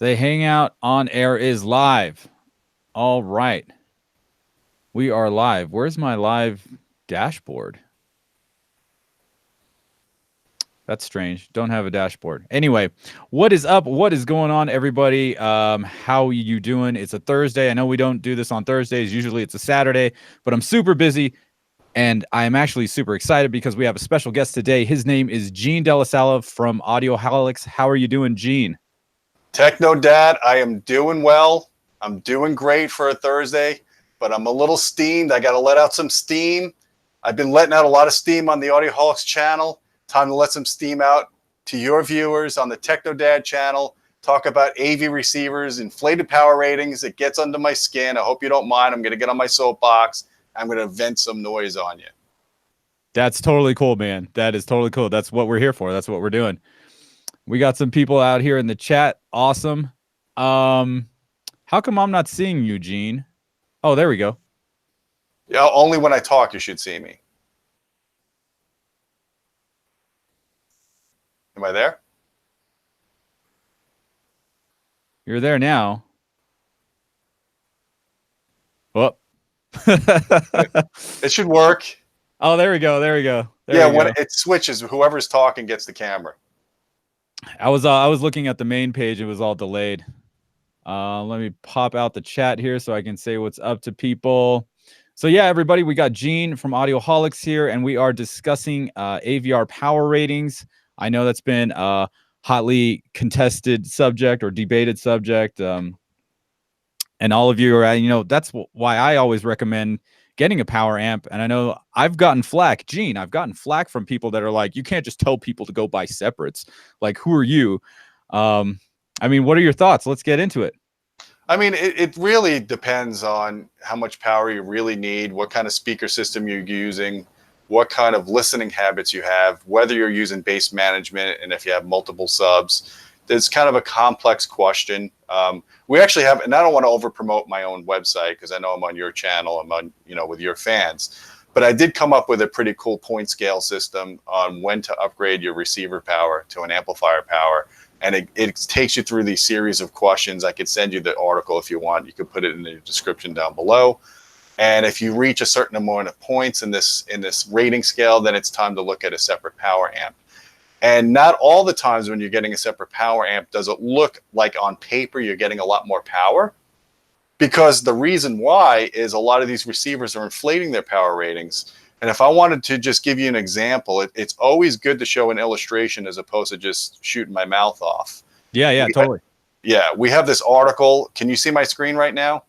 The Hangout on Air is live. All right. We are live. Where's my live dashboard? That's strange. Don't have a dashboard. Anyway, what is up? What is going on, everybody? How are you doing? It's a Thursday. I know we don't do this on Thursdays. Usually it's a Saturday, but I'm super busy. And I'm actually super excited because we have a special guest today. His name is Gene DellaSala from Audioholics. How are you doing, Gene? Techno Dad, I am doing well. I'm doing great for a Thursday, but I'm a little steamed. I got to let out some steam. I've been letting out a lot of steam on the Audioholics channel. Time to let some steam out to your viewers on the Techno Dad channel. Talk about AV receivers, inflated power ratings. It gets under my skin. I hope you don't mind. I'm going to get on my soapbox. I'm going to vent some noise on you. That's totally cool, man. That is totally cool. That's what we're here for. That's what we're doing. We got some people out here in the chat. Awesome. How come I'm not seeing you, Gene? Oh, there we go. Yeah, only when I talk you should see me. Am I there? You're there now. Oh. It should work. Oh, there we go. There we go. Yeah, when it switches, whoever's talking gets the camera. I was looking at the main page. It was all delayed. Let me pop out the chat here so I can say what's up to people. So yeah, everybody, we got Gene from Audioholics here, and we are discussing AVR Power Ratings. I know that's been a hotly contested subject or debated subject. And all of you are, that's why I always recommend getting a power amp. And I know I've gotten flack, Gene, I've gotten flack from people that are like, you can't just tell people to go buy separates. Like, who are you? I mean, what are your thoughts? Let's get into it. I mean, it really depends on how much power you really need, what kind of speaker system you're using, what kind of listening habits you have, whether you're using bass management, and if you have multiple subs. It's kind of a complex question. We actually have, and I don't want to over promote my own website because I know I'm on your channel, I'm on, with your fans, but I did come up with a pretty cool point scale system on when to upgrade your receiver power to an amplifier power. And it takes you through these series of questions. I could send you the article if you want. You could put it in the description down below. And if you reach a certain amount of points in this rating scale, then it's time to look at a separate power amp. And not all the times when you're getting a separate power amp does it look like on paper you're getting a lot more power, because the reason why is a lot of these receivers are inflating their power ratings. And if I wanted to just give you an example, it's always good to show an illustration as opposed to just shooting my mouth off. Yeah, totally. We have this article. Can you see my screen right now?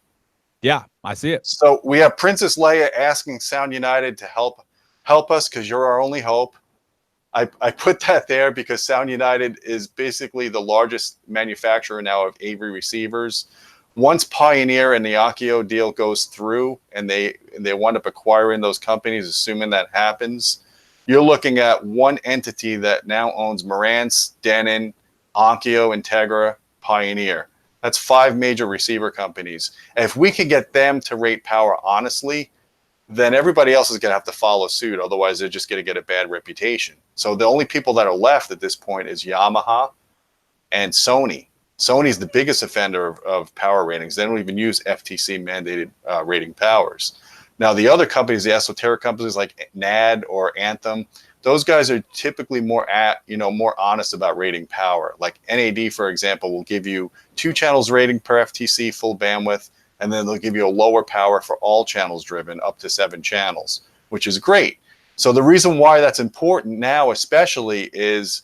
Yeah, I see it. So we have Princess Leia asking Sound United to help us because you're our only hope. I put that there because Sound United is basically the largest manufacturer now of AV receivers. Once Pioneer and the Akio deal goes through and they wind up acquiring those companies, assuming that happens, you're looking at one entity that now owns Marantz, Dannan, Akio, Integra, Pioneer. That's 5 major receiver companies. And if we can get them to rate power honestly, then everybody else is going to have to follow suit. Otherwise, they're just going to get a bad reputation. So the only people that are left at this point is Yamaha and Sony. Sony's the biggest offender of power ratings. They don't even use FTC mandated rating powers. Now, the other companies, the esoteric companies like NAD or Anthem, those guys are typically more honest about rating power. Like NAD, for example, will give you 2 channels rating per FTC full bandwidth, and then they'll give you a lower power for all channels driven up to 7 channels, which is great. So the reason why that's important now especially is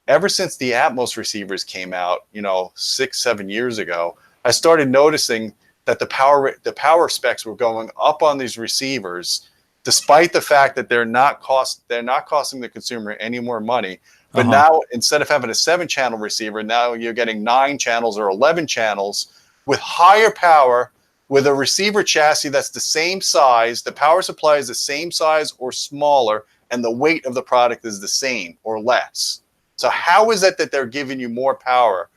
ever since the Atmos receivers came out, 6-7 years ago, I started noticing that the power specs were going up on these receivers, despite the fact that they're not costing the consumer any more money. But now, instead of having a 7-channel receiver, now you're getting 9 channels or 11 channels with higher power, with a receiver chassis that's the same size, the power supply is the same size or smaller, and the weight of the product is the same or less. So how is it that they're giving you more power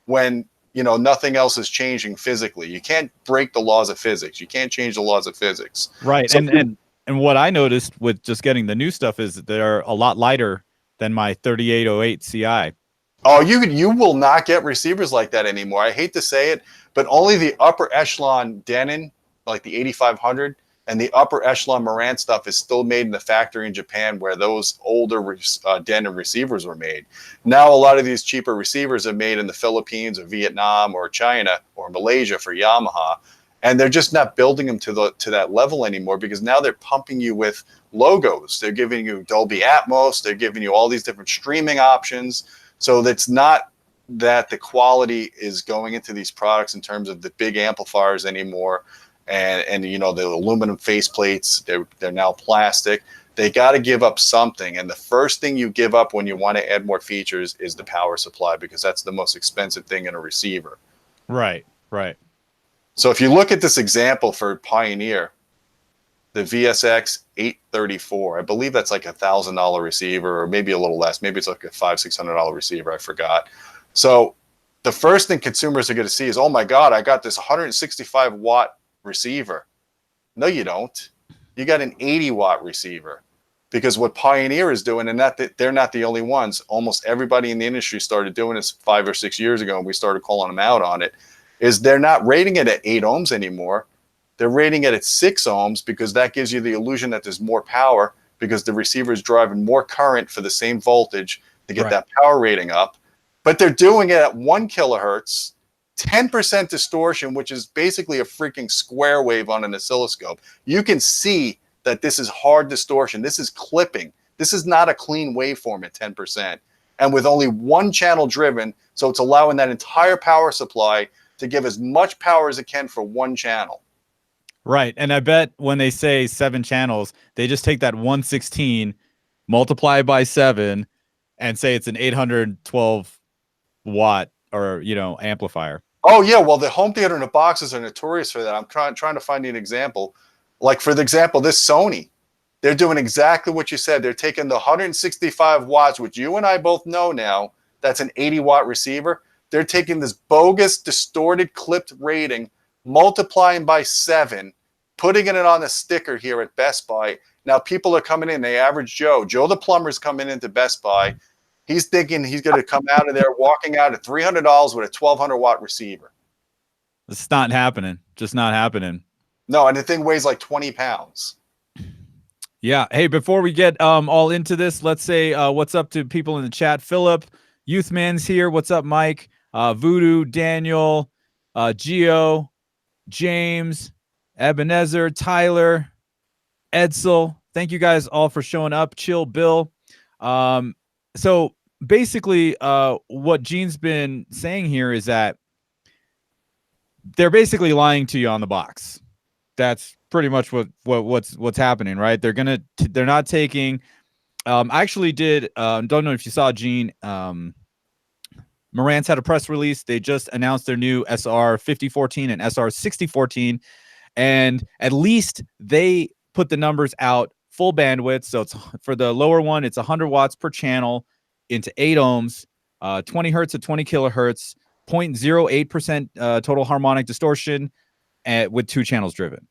when nothing else is changing physically? You can't break the laws of physics. You can't change the laws of physics. Right. So, and what I noticed with just getting the new stuff is that they're a lot lighter than my 3808 CI. Oh, you will not get receivers like that anymore. I hate to say it, but only the upper echelon Dannan, like the 8500, and the upper echelon Marantz stuff is still made in the factory in Japan, where those older Dannan receivers were made. Now a lot of these cheaper receivers are made in the Philippines or Vietnam or China or Malaysia for Yamaha, and they're just not building them to that level anymore, because now they're pumping you with logos. They're giving you Dolby Atmos. They're giving you all these different streaming options. So that's not that the quality is going into these products in terms of the big amplifiers anymore, and you know, the aluminum faceplates, they're now plastic. They got to give up something, and the first thing you give up when you want to add more features is the power supply, because that's the most expensive thing in a receiver. Right, right. So if you look at this example for Pioneer, the VSX 834, I believe that's like $1,000 receiver, or maybe a little less. Maybe it's like a $500-600 receiver. I forgot. So the first thing consumers are going to see is, oh my God, I got this 165 watt receiver. No, you don't. You got an 80 watt receiver, because what Pioneer is doing, and they're not the only ones. Almost everybody in the industry started doing this 5 or 6 years ago, and we started calling them out on it. Is they're not rating it at 8 ohms anymore. They're rating it at 6 ohms, because that gives you the illusion that there's more power, because the receiver is driving more current for the same voltage to get that power rating up. But they're doing it at 1 kilohertz, 10% distortion, which is basically a freaking square wave on an oscilloscope. You can see that this is hard distortion. This is clipping. This is not a clean waveform at 10%. And with only one channel driven, so it's allowing that entire power supply to give as much power as it can for one channel. Right. And I bet when they say 7 channels, they just take that 116, multiply by 7, and say it's an 812 watt or, you know, amplifier. Oh yeah, well, the home theater in the boxes are notorious for that. I'm trying to find you an example. Like, for the example, this Sony, they're doing exactly what you said. They're taking the 165 watts, which you and I both know now, that's an 80 watt receiver. They're taking this bogus, distorted, clipped rating, multiplying by 7, putting it on a sticker here at Best Buy. Now people are coming in, the average Joe the plumber's coming into Best Buy. He's thinking he's going to come out of there walking out at $300 with a 1200 watt receiver. It's not happening. Just not happening. No, and the thing weighs like 20 pounds. Yeah. Hey, before we get all into this, let's say what's up to people in the chat. Philip, Youthman's here. What's up, Mike? Voodoo, Daniel, Gio, James, Ebenezer, Tyler, Edsel. Thank you guys all for showing up. Chill Bill. So basically, what Gene's been saying here is that they're basically lying to you on the box. That's pretty much what's happening, right? They're not taking. I actually did. Don't know if you saw, Gene. Marantz had a press release. They just announced their new SR 5014 and SR 6014, and at least they put the numbers out full bandwidth. So it's for the lower one, it's 100 watts per channel into 8 ohms, 20 hertz at 20 kilohertz, 0.08% total harmonic distortion, with 2 channels driven.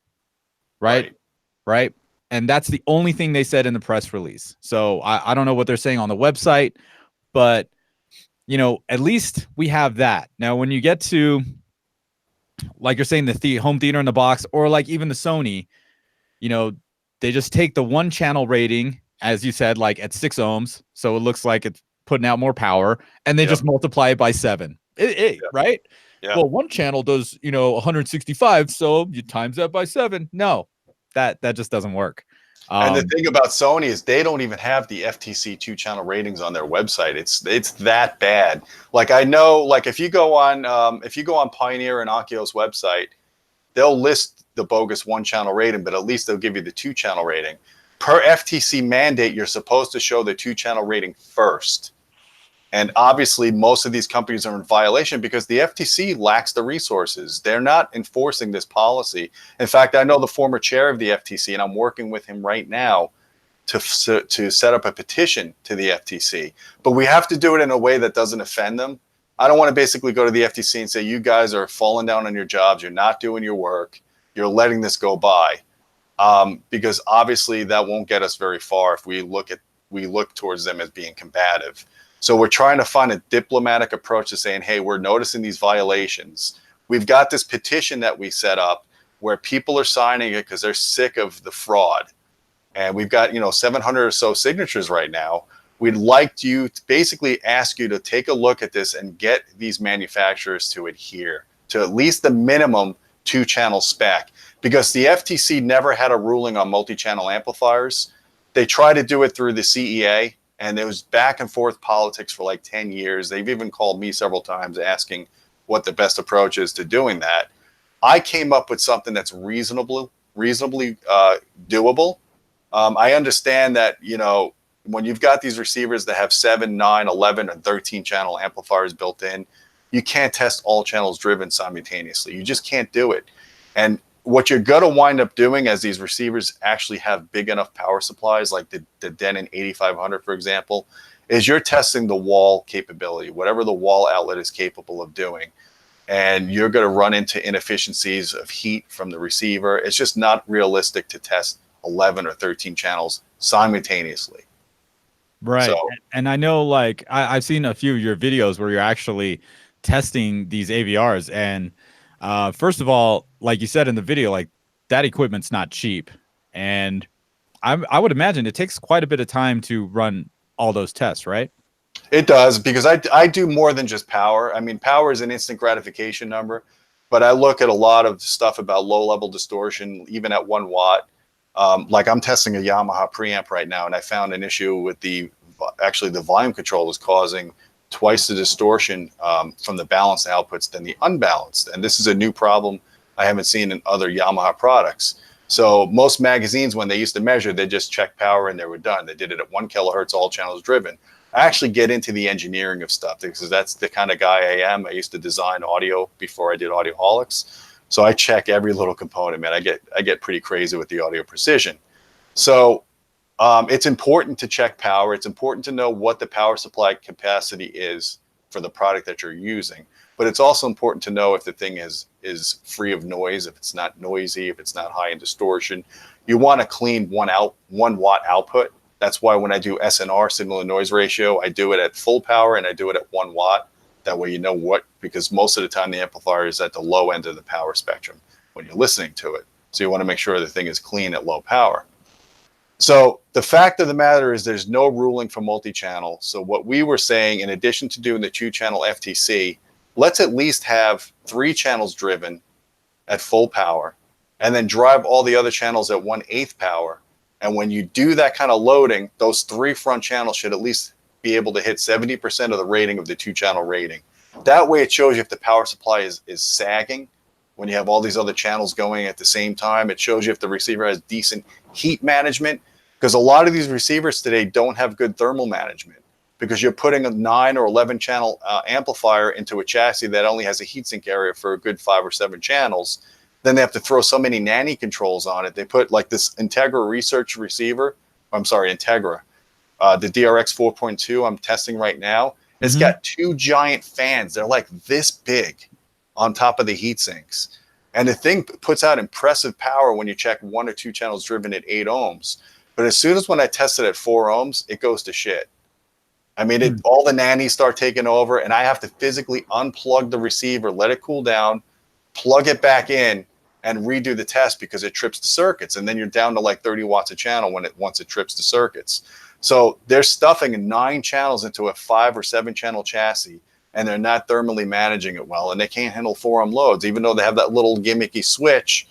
Right. And that's the only thing they said in the press release. So I don't know what they're saying on the website, but you know, at least we have that. Now, when you get to, like you're saying, the home theater in the box, or like even the Sony, you know, they just take the 1 channel rating, as you said, like at 6 ohms. So it looks like it's putting out more power, and they just multiply it by 7. Right? Yeah. Well, 1 channel does, you know, 165. So you times that by 7. No, that just doesn't work. And the thing about Sony is they don't even have the FTC 2-channel ratings on their website. It's that bad. Like, I know, like if you go on Pioneer and Akio's website, they'll list the bogus 1-channel rating, but at least they'll give you the 2-channel rating. Per FTC mandate, you're supposed to show the 2-channel rating first. And obviously, most of these companies are in violation because the FTC lacks the resources. They're not enforcing this policy. In fact, I know the former chair of the FTC, and I'm working with him right now to set up a petition to the FTC. But we have to do it in a way that doesn't offend them. I don't want to basically go to the FTC and say, you guys are falling down on your jobs. You're not doing your work. You're letting this go by. Because obviously that won't get us very far if we look at we look towards them as being combative. So we're trying to find a diplomatic approach to saying, hey, we're noticing these violations. We've got this petition that we set up where people are signing it because they're sick of the fraud. And we've got, 700 or so signatures right now. We'd like you to basically ask you to take a look at this and get these manufacturers to adhere to at least the minimum 2-channel spec, because the FTC never had a ruling on multi-channel amplifiers. They tried to do it through the CEA, and there was back and forth politics for like 10 years. They've even called me several times asking what the best approach is to doing that. I came up with something that's reasonably doable. I understand that, when you've got these receivers that have 7, 9, 11, and 13 channel amplifiers built in, you can't test all channels driven simultaneously. You just can't do it. And what you're going to wind up doing, as these receivers actually have big enough power supplies, like the Dannan 8500, for example, is you're testing the wall capability, whatever the wall outlet is capable of doing. And you're going to run into inefficiencies of heat from the receiver. It's just not realistic to test 11 or 13 channels simultaneously. Right. So, and I know, like, I've seen a few of your videos where you're actually testing these AVRs. And first of all, like you said in the video, like, that equipment's not cheap. And I would imagine it takes quite a bit of time to run all those tests, right? it does, because I do more than just power. I mean, power is an instant gratification number, but I look at a lot of stuff about low-level distortion, even at 1 watt. Like, I'm testing a Yamaha preamp right now, and I found an issue with the volume control is causing twice the distortion from the balanced outputs than the unbalanced. And this is a new problem I haven't seen in other Yamaha products. So most magazines, when they used to measure, they just checked power and they were done. They did it at 1 kilohertz, all channels driven. I actually get into the engineering of stuff because that's the kind of guy I am. I used to design audio before I did Audioholics. So I check every little component, man. I get pretty crazy with the audio precision. So it's important to check power. It's important to know what the power supply capacity is for the product that you're using. But it's also important to know if the thing is free of noise, if it's not noisy, if it's not high in distortion. You want a clean 1 watt output. That's why when I do SNR, signal to noise ratio, I do it at full power and I do it at 1 watt. That way you know what, because most of the time the amplifier is at the low end of the power spectrum when you're listening to it. So you want to make sure the thing is clean at low power. So the fact of the matter is there's no ruling for multi-channel. So what we were saying, in addition to doing the 2-channel FTC, let's at least have 3 channels driven at full power and then drive all the other channels at 1/8 power. And when you do that kind of loading, those 3 front channels should at least be able to hit 70% of the rating of the 2-channel rating. That way it shows you if the power supply is sagging when you have all these other channels going at the same time. It shows you if the receiver has decent heat management, because a lot of these receivers today don't have good thermal management, because you're putting a 9 or 11 channel amplifier into a chassis that only has a heatsink area for a good 5 or 7 channels. Then they have to throw so many nanny controls on it. They put like this Integra research receiver. I'm sorry, Integra. The DRX 4.2 I'm testing right now. It's got 2 giant fans. They're like this big on top of the heat sinks. And the thing puts out impressive power when you check 1 or 2 channels driven at 8 ohms. But as soon as when I test it at 4 ohms, it goes to shit. I mean, all the nannies start taking over, and I have to physically unplug the receiver, let it cool down, plug it back in, and redo the test because it trips the circuits. And then you're down to like 30 watts a channel once it trips the circuits. So they're stuffing 9 channels into a 5 or 7 channel chassis, and they're not thermally managing it well. And they can't handle 4 ohm loads, even though they have that little gimmicky switch,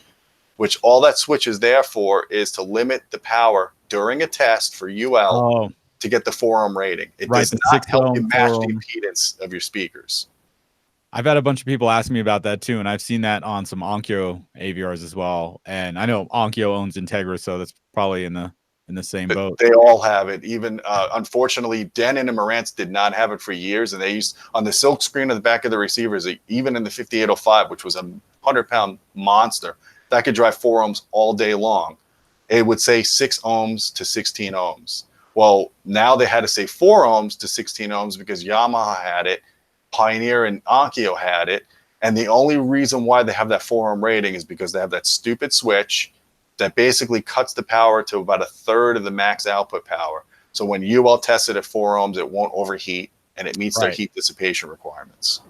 which all that switch is there for is to limit the power during a test for UL to get the 4 ohm rating. It does not help you match the impedance of your speakers. I've had a bunch of people ask me about that too, and I've seen that on some Akio AVRs as well. And I know Akio owns Integra, so that's probably in the same boat. They all have it. Even unfortunately, Dannan and Marantz did not have it for years, and they used on the silk screen of the back of the receivers, even in the 5805, which was a 100-pound monster that could drive 4 ohms all day long. It would say 6 ohms to 16 ohms. Well, now they had to say 4 ohms to 16 ohms because Yamaha had it, Pioneer and Akio had it, and the only reason why they have that 4 ohm rating is because they have that stupid switch that basically cuts the power to about 1/3 of the max output power. So when UL tested at 4 ohms, it won't overheat, and it meets their Right. heat dissipation requirements.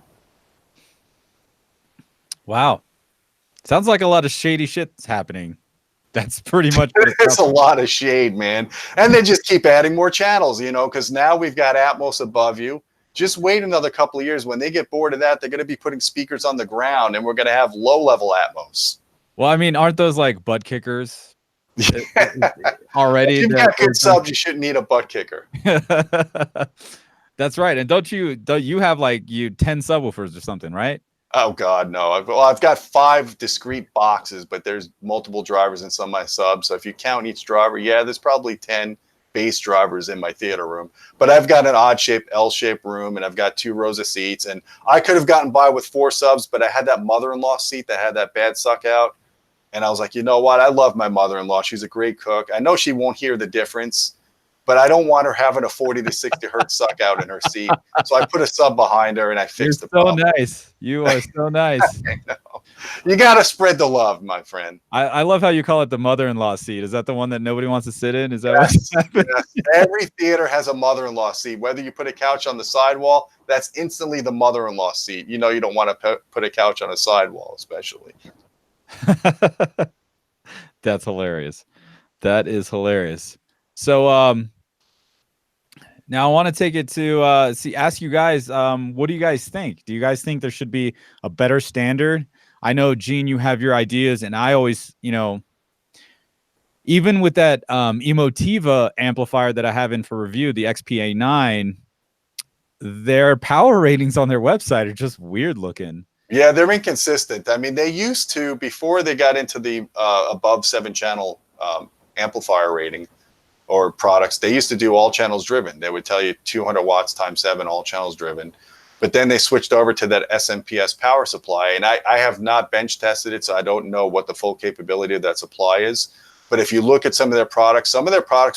Wow. Sounds like a lot of shady shit's happening. That's pretty much what it There's sounds a lot of shade, man. And they just keep adding more channels, you know, because now we've got Atmos above you. Just wait another couple of years. When they get bored of that, they're going to be putting speakers on the ground, and we're going to have low-level Atmos. Well, I mean, aren't those like butt kickers already? If you've got good subs, you shouldn't need a butt kicker. That's right. And don't you have like 10 subwoofers or something, right? Oh God, no. I've got 5 discrete boxes, but there's multiple drivers in some of my subs. So if you count each driver, yeah, there's probably 10 bass drivers in my theater room. But I've got an odd-shaped L-shaped room, and I've got 2 rows of seats. And I could have gotten by with 4 subs, but I had that mother-in-law seat that had that bad suck out. And I was like, you know what? I love my mother-in-law. She's a great cook. I know she won't hear the difference, but I don't want her having a 40 to 60 hertz suck out in her seat. So I put a sub behind her, and I fixed the problem. So nice. You are so nice. I know. You got to spread the love, my friend. I love how you call it the mother-in-law seat. Is that the one that nobody wants to sit in? Is that Yes, what's happening? yes. Every theater has a mother-in-law seat. Whether you put a couch on the sidewall, that's instantly the mother-in-law seat. You know you don't want to put a couch on a sidewall, especially. That's hilarious. That is hilarious. So now I want to take it to ask you guys, what do you guys think? Do you guys think there should be a better standard? I know, Gene, you have your ideas, and I always, even with that Emotiva amplifier that I have in for review, the XPA9, their power ratings on their website are just weird looking. Yeah, they're inconsistent. I mean, they used to, before they got into the above 7-channel amplifier rating or products, they used to do all channels driven. They would tell you 200 watts times 7, all channels driven. But then they switched over to that SMPS power supply. And I have not bench tested it, so I don't know what the full capability of that supply is. But if you look at some of their products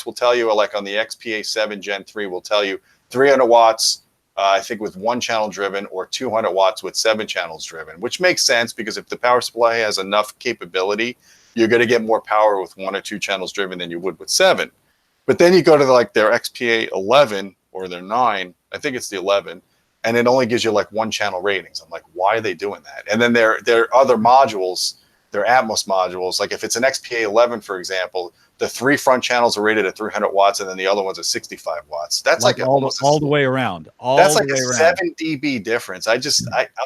will tell you, like on the XPA7 Gen 3, will tell you 300 watts, I think with 1 channel driven, or 200 watts with 7 channels driven, which makes sense because if the power supply has enough capability, you're going to get more power with 1 or 2 channels driven than you would with 7. But then you go to their XPA 11 or their 9, I think it's the 11, and it only gives you like 1 channel ratings. I'm like, why are they doing that? And then their other modules, their Atmos modules, like if it's an XPA 11, for example, the 3 front channels are rated at 300 watts, and then the other one's at 65 watts. That's like all the way around. That's like a 7 dB difference. I'm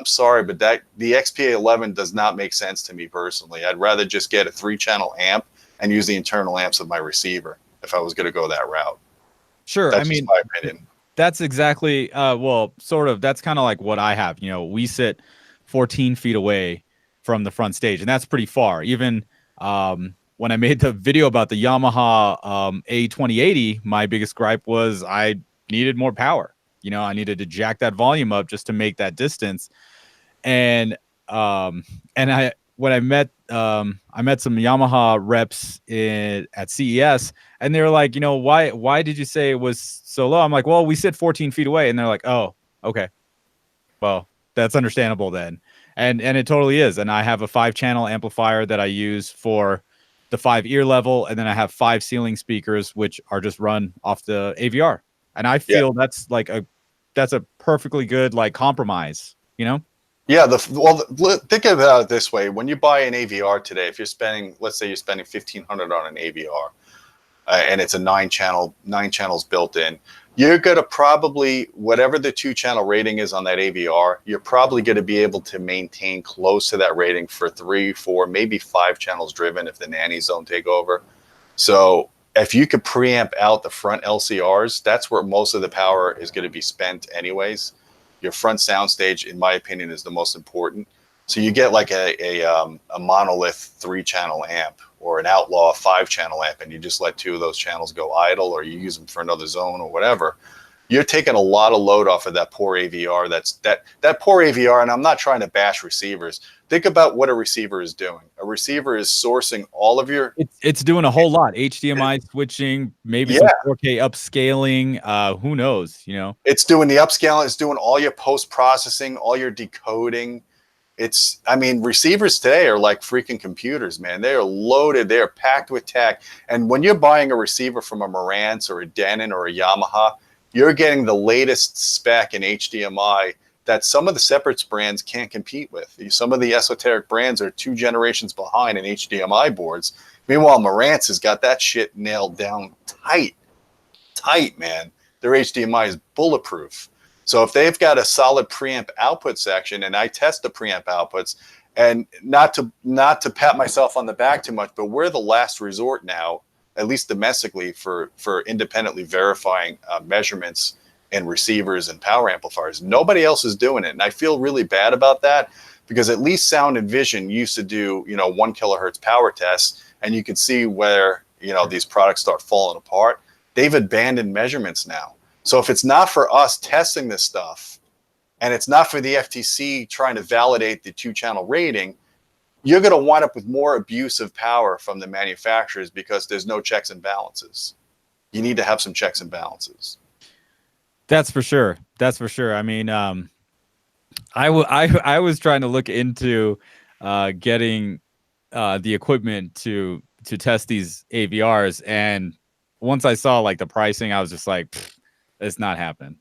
sorry, but the XPA 11 does not make sense to me personally. I'd rather just get a 3-channel amp and use the internal amps of my receiver if I was going to go that route. Sure. That's just my opinion. That's exactly, well, sort of, that's kind of like what I have. We sit 14 feet away from the front stage, and that's pretty far. Even when I made the video about the Yamaha A2080, my biggest gripe was I needed more power. I needed to jack that volume up just to make that distance. And when I met some Yamaha reps at CES, and they were like, why did you say it was so low? I'm like, well, we sit 14 feet away. And they're like, oh, okay. Well, that's understandable then. And it totally is. And I have a 5-channel amplifier that I use for the 5 ear level, and then I have 5 ceiling speakers, which are just run off the AVR. And I feel that's a perfectly good like compromise, Yeah, think about it this way: when you buy an AVR today, if you're spending, let's say you're spending $1,500 on an AVR, and it's a 9 channels built in, you're gonna probably, whatever the 2-channel rating is on that AVR, you're probably gonna be able to maintain close to that rating for 3, 4, maybe 5 channels driven if the nannies don't take over. So if you could preamp out the front LCRs, that's where most of the power is going to be spent anyways. Your front soundstage, in my opinion, is the most important. So you get like a monolith 3-channel amp or an outlaw 5-channel amp, and you just let 2 of those channels go idle, or you use them for another zone or whatever. You're taking a lot of load off of that poor AVR. That poor AVR, and I'm not trying to bash receivers. Think about what a receiver is doing. A receiver is sourcing all of your... It's doing a whole lot. HDMI switching, maybe some 4K upscaling. Who knows, It's doing the upscaling. It's doing all your post-processing, all your decoding. I mean, receivers today are like freaking computers, man. They are loaded. They are packed with tech. And when you're buying a receiver from a Marantz or a Dannan or a Yamaha, you're getting the latest spec in HDMI that some of the separates brands can't compete with. Some of the esoteric brands are 2 generations behind in HDMI boards. Meanwhile, Marantz has got that shit nailed down tight, man. Their HDMI is bulletproof. So if they've got a solid preamp output section, and I test the preamp outputs, and not to pat myself on the back too much, but we're the last resort now, at least domestically, for independently verifying measurements in receivers and power amplifiers. Nobody else is doing it, and I feel really bad about that, because at least Sound and Vision used to do 1 kilohertz power tests, and you could see where these products start falling apart. They've abandoned measurements now. So if it's not for us testing this stuff, and it's not for the FTC trying to validate the 2-channel rating, you're going to wind up with more abuse of power from the manufacturers, because there's no checks and balances. You need to have some checks and balances. That's for sure. That's for sure. I mean, I was trying to look into getting the equipment to test these AVRs, and once I saw like the pricing, I was just like, it's not happening.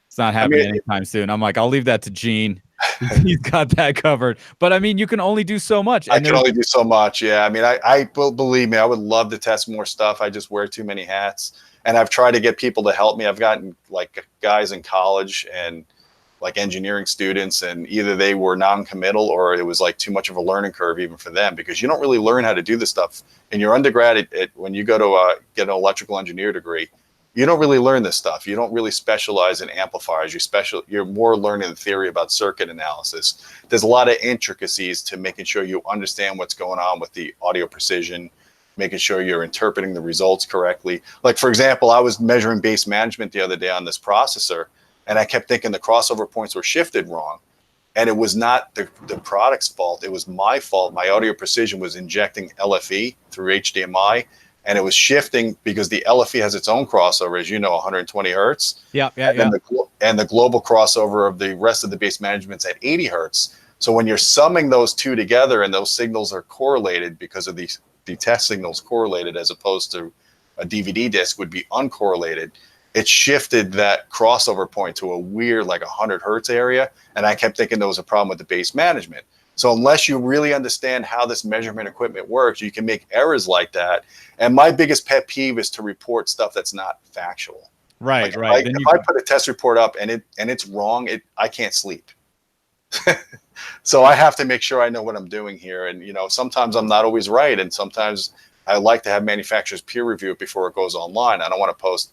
It's not happening anytime soon. I'm like, I'll leave that to Gene. He's got that covered. But I mean, you can only do so much. I can only do so much. Yeah. I mean, I believe me, I would love to test more stuff. I just wear too many hats, and I've tried to get people to help me. I've gotten like guys in college and like engineering students, and either they were non-committal or it was like too much of a learning curve even for them, because you don't really learn how to do this stuff in your undergrad. When you go to get an electrical engineer degree, you don't really learn this stuff. You don't really specialize in amplifiers. You're more learning the theory about circuit analysis. There's a lot of intricacies to making sure you understand what's going on with the audio precision, making sure you're interpreting the results correctly. Like, for example, I was measuring bass management the other day on this processor, and I kept thinking the crossover points were shifted wrong. And it was not the product's fault. It was my fault. My audio precision was injecting LFE through HDMI, and it was shifting because the LFE has its own crossover, as 120 hertz. And the global crossover of the rest of the bass management's at 80 hertz. So when you're summing those two together and those signals are correlated because of the test signals correlated, as opposed to a DVD disc would be uncorrelated, it shifted that crossover point to a weird, like 100 hertz area. And I kept thinking there was a problem with the bass management. So unless you really understand how this measurement equipment works, you can make errors like that. And my biggest pet peeve is to report stuff that's not factual. Right, like right. If I put a test report up and it's wrong, I can't sleep. So I have to make sure I know what I'm doing here. And sometimes I'm not always right, and sometimes I like to have manufacturers peer review it before it goes online. I don't want to post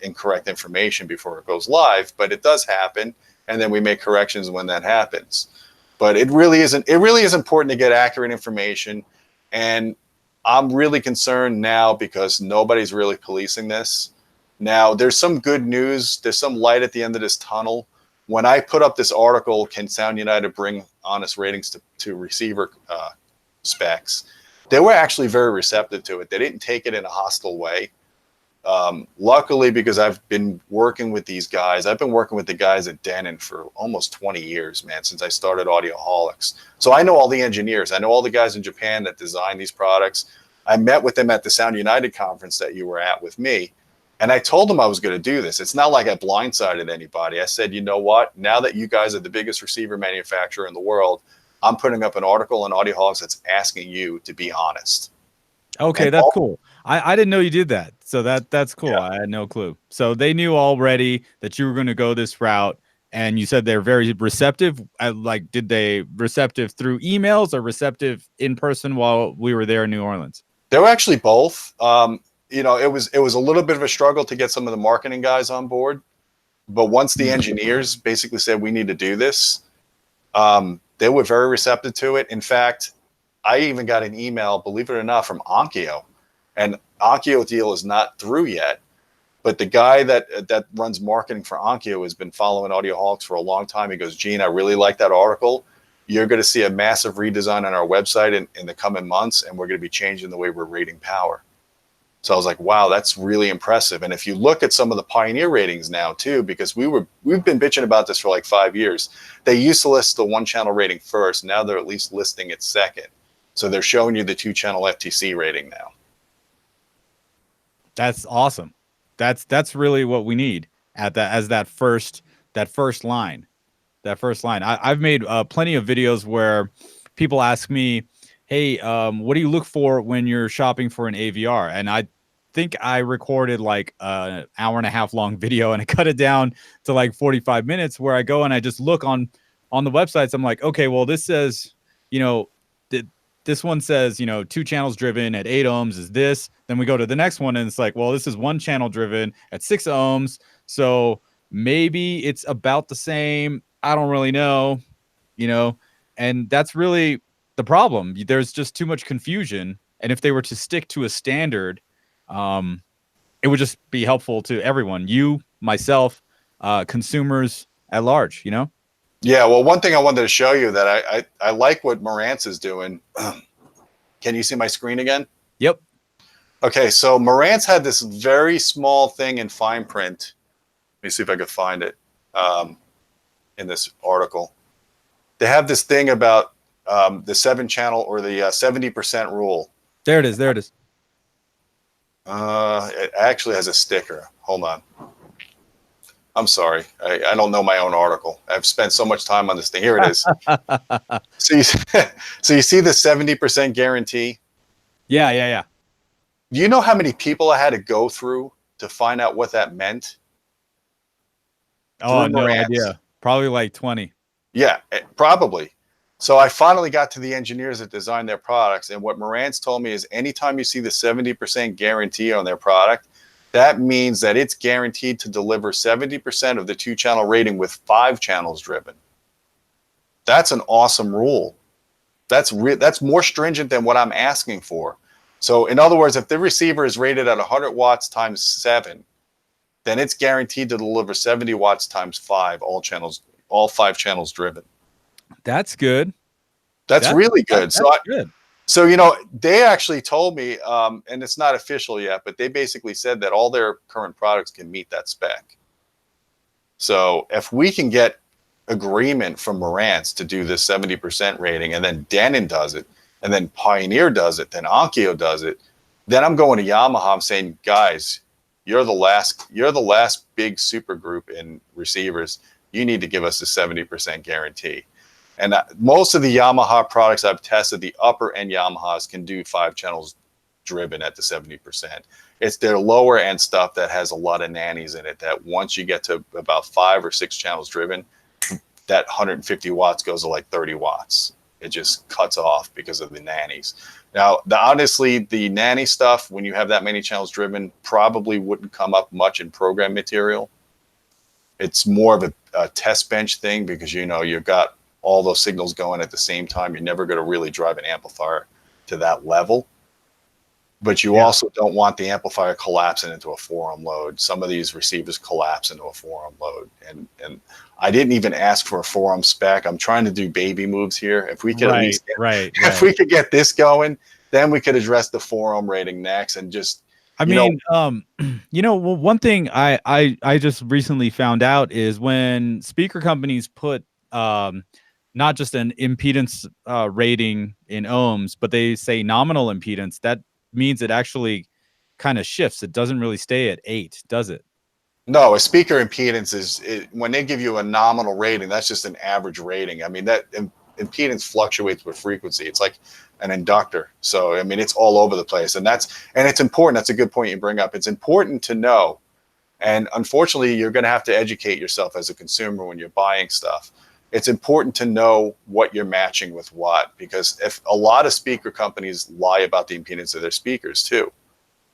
incorrect information before it goes live, but it does happen, and then we make corrections when that happens. But it really is important to get accurate information, and I'm really concerned now because nobody's really policing this. Now, there's some good news. There's some light at the end of this tunnel. When I put up this article, Can Sound United Bring Honest Ratings to Receiver Specs, they were actually very receptive to it. They didn't take it in a hostile way. Luckily, because I've been working with these guys, I've been working with the guys at Dannan for almost 20 years, man, since I started Audioholics. So I know all the engineers. I know all the guys in Japan that design these products. I met with them at the Sound United conference that you were at with me, and I told them I was going to do this. It's not like I blindsided anybody. I said, you know what? Now that you guys are the biggest receiver manufacturer in the world, I'm putting up an article on Audioholics that's asking you to be honest. Okay, that's cool. I didn't know you did that. So that's cool. Yeah. I had no clue. So they knew already that you were going to go this route, and you said they're very receptive. Like, did they receptive through emails or receptive in person while we were there in New Orleans? They were actually both. It was a little bit of a struggle to get some of the marketing guys on board, but once the engineers basically said we need to do this, they were very receptive to it. In fact, I even got an email, believe it or not, from Akio, and Akio deal is not through yet. But the guy that runs marketing for Akio has been following Audioholics for a long time. He goes, Gene, I really like that article. You're going to see a massive redesign on our website in the coming months, and we're going to be changing the way we're rating power. So I was like, wow, that's really impressive. And if you look at some of the Pioneer ratings now too, because we've been bitching about this for like 5 years. They used to list the 1-channel rating first. Now they're at least listing it second. So they're showing you the 2-channel FTC rating now. That's awesome. That's really what we need at that, as that first line. That first line. I've made plenty of videos where people ask me, hey, what do you look for when you're shopping for an AVR? And I think I recorded like an hour and a half long video, and I cut it down to like 45 minutes, where I go and I just look on the websites. I'm like, okay, well, this says, you know, this one says, 2 channels driven at 8 ohms is this. Then we go to the next one, and it's like, well, this is 1 channel driven at 6 ohms. So maybe it's about the same. I don't really know, and that's really the problem. There's just too much confusion. And if they were to stick to a standard, it would just be helpful to everyone, you, myself, consumers at large, Yeah, well, one thing I wanted to show you that I like what Marantz is doing. Can you see my screen again? Yep. Okay, so Marantz had this very small thing in fine print. Let me see if I could find it in this article. They have this thing about the 7-channel or the 70% rule. There it is. There it is. It actually has a sticker. Hold on. I'm sorry. I don't know my own article. I've spent so much time on this thing. Here it is. So you see the 70% guarantee? Yeah. Do you know how many people I had to go through to find out what that meant? Oh, no idea. Probably like 20. Yeah, probably. So I finally got to the engineers that designed their products. And what Marantz told me is anytime you see the 70% guarantee on their product, that means that it's guaranteed to deliver 70% of the 2-channel rating with 5 channels driven. That's an awesome rule. That's more stringent than what I'm asking for. So in other words, if the receiver is rated at 100 watts times 7, then it's guaranteed to deliver 70 watts times 5, all 5 channels driven. That's good. That's really good. That's good. So, they actually told me, and it's not official yet, but they basically said that all their current products can meet that spec. So if we can get agreement from Marantz to do this 70% rating, and then Dannan does it, and then Pioneer does it, then Akio does it, then I'm going to Yamaha. I'm saying, guys, you're the last big super group in receivers. You need to give us a 70% guarantee. And most of the Yamaha products I've tested, the upper end Yamahas can do 5 channels driven at the 70%. It's their lower end stuff that has a lot of nannies in it, that once you get to about 5 or 6 channels driven, that 150 watts goes to like 30 watts. It just cuts off because of the nannies. Now, honestly, the nanny stuff, when you have that many channels driven, probably wouldn't come up much in program material. It's more of a test bench thing, because you've got all those signals going at the same time. You're never going to really drive an amplifier to that level. But you also don't want the amplifier collapsing into a 4-ohm load. Some of these receivers collapse into a 4-ohm load. And I didn't even ask for a 4-ohm spec. I'm trying to do baby moves here. If we could at least if we could get this going, then we could address the 4-ohm rating next. And just well, one thing I just recently found out is when speaker companies put not just an impedance rating in ohms, but they say nominal impedance, that means it actually kind of shifts. It doesn't really stay at 8, does it? No, a speaker impedance is when they give you a nominal rating, that's just an average rating. I mean, that impedance fluctuates with frequency. It's like an inductor. So, I mean, it's all over the place. And it's important. That's a good point you bring up. It's important to know. And unfortunately, you're going to have to educate yourself as a consumer when you're buying stuff. It's important to know what you're matching with what, because if a lot of speaker companies lie about the impedance of their speakers too.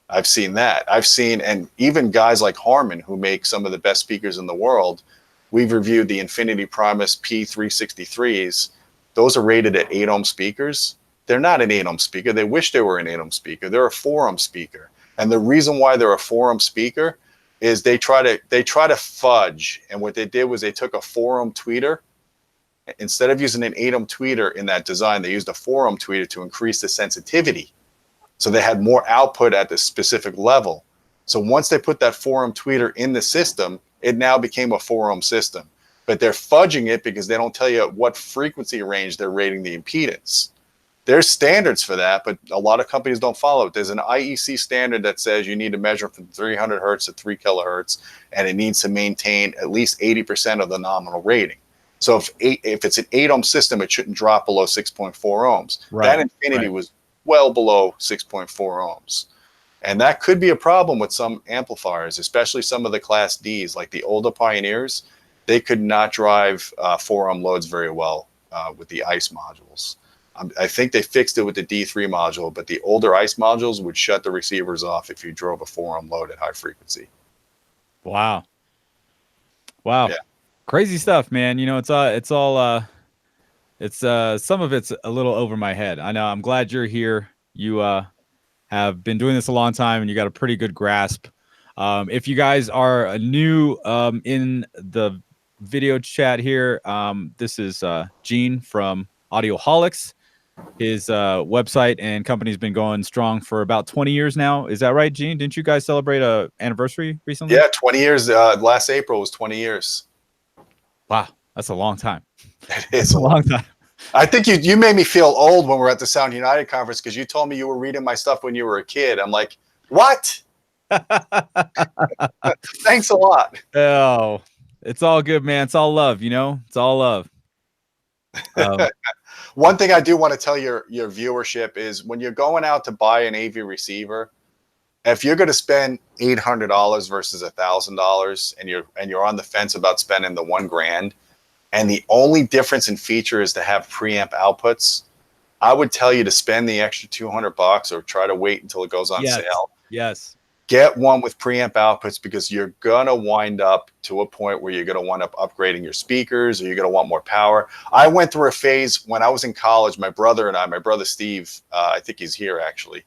I've seen that. And even guys like Harman, who make some of the best speakers in the world, we've reviewed the Infinity Primus P363s. Those are rated at 8-ohm speakers. They're not an 8-ohm speaker. They wish they were an 8-ohm speaker. They're a 4-ohm speaker. And the reason why they're a 4-ohm speaker is they try to fudge. And what they did was they took a 4-ohm tweeter. Instead of using an 8-ohm tweeter in that design, they used a 4-ohm tweeter to increase the sensitivity So they had more output at the specific level. So once they put that 4-ohm tweeter in the system, it now became a 4-ohm system. But they're fudging it because they don't tell you at what frequency range they're rating the impedance. There's standards for that, but a lot of companies don't follow it. There's an IEC standard that says you need to measure from 300 hertz to 3 kilohertz, and it needs to maintain at least 80% of the nominal rating. So if it's an 8-ohm system, it shouldn't drop below 6.4 ohms. Right. That infinity was well below 6.4 ohms. And that could be a problem with some amplifiers, especially some of the Class Ds, like the older Pioneers. They could not drive 4-ohm loads very well with the ICE modules. I think they fixed it with the D3 module, but the older ICE modules would shut the receivers off if you drove a 4-ohm load at high frequency. Wow. Wow. Yeah. Crazy stuff, man. You know, it's some of it's a little over my head. I know. I'm glad you're here. You have been doing this a long time and you got a pretty good grasp. If you guys are new in the video chat here, this is Gene from Audioholics. His website and company's been going strong for about 20 years now. Is that right, Gene? Didn't you guys celebrate a anniversary recently? Yeah, 20 years. Last April was 20 years. Wow, that's a long time. It's a long time. I think you made me feel old when we were at the Sound United conference because you told me you were reading my stuff when you were a kid. I'm like, what? Thanks a lot. Oh, it's all good, man. It's all love, you know? It's all love. One thing I do want to tell your viewership is when you're going out to buy an AV receiver, if you're going to spend $800 versus $1,000 and you're on the fence about spending the $1,000, and the only difference in feature is to have preamp outputs, I would tell you to spend the extra $200 or try to wait until it goes on sale. Yes. Get one with preamp outputs because you're going to wind up to a point where you're going to wind up upgrading your speakers or you're going to want more power. I went through a phase when I was in college, my brother Steve, I think he's here actually,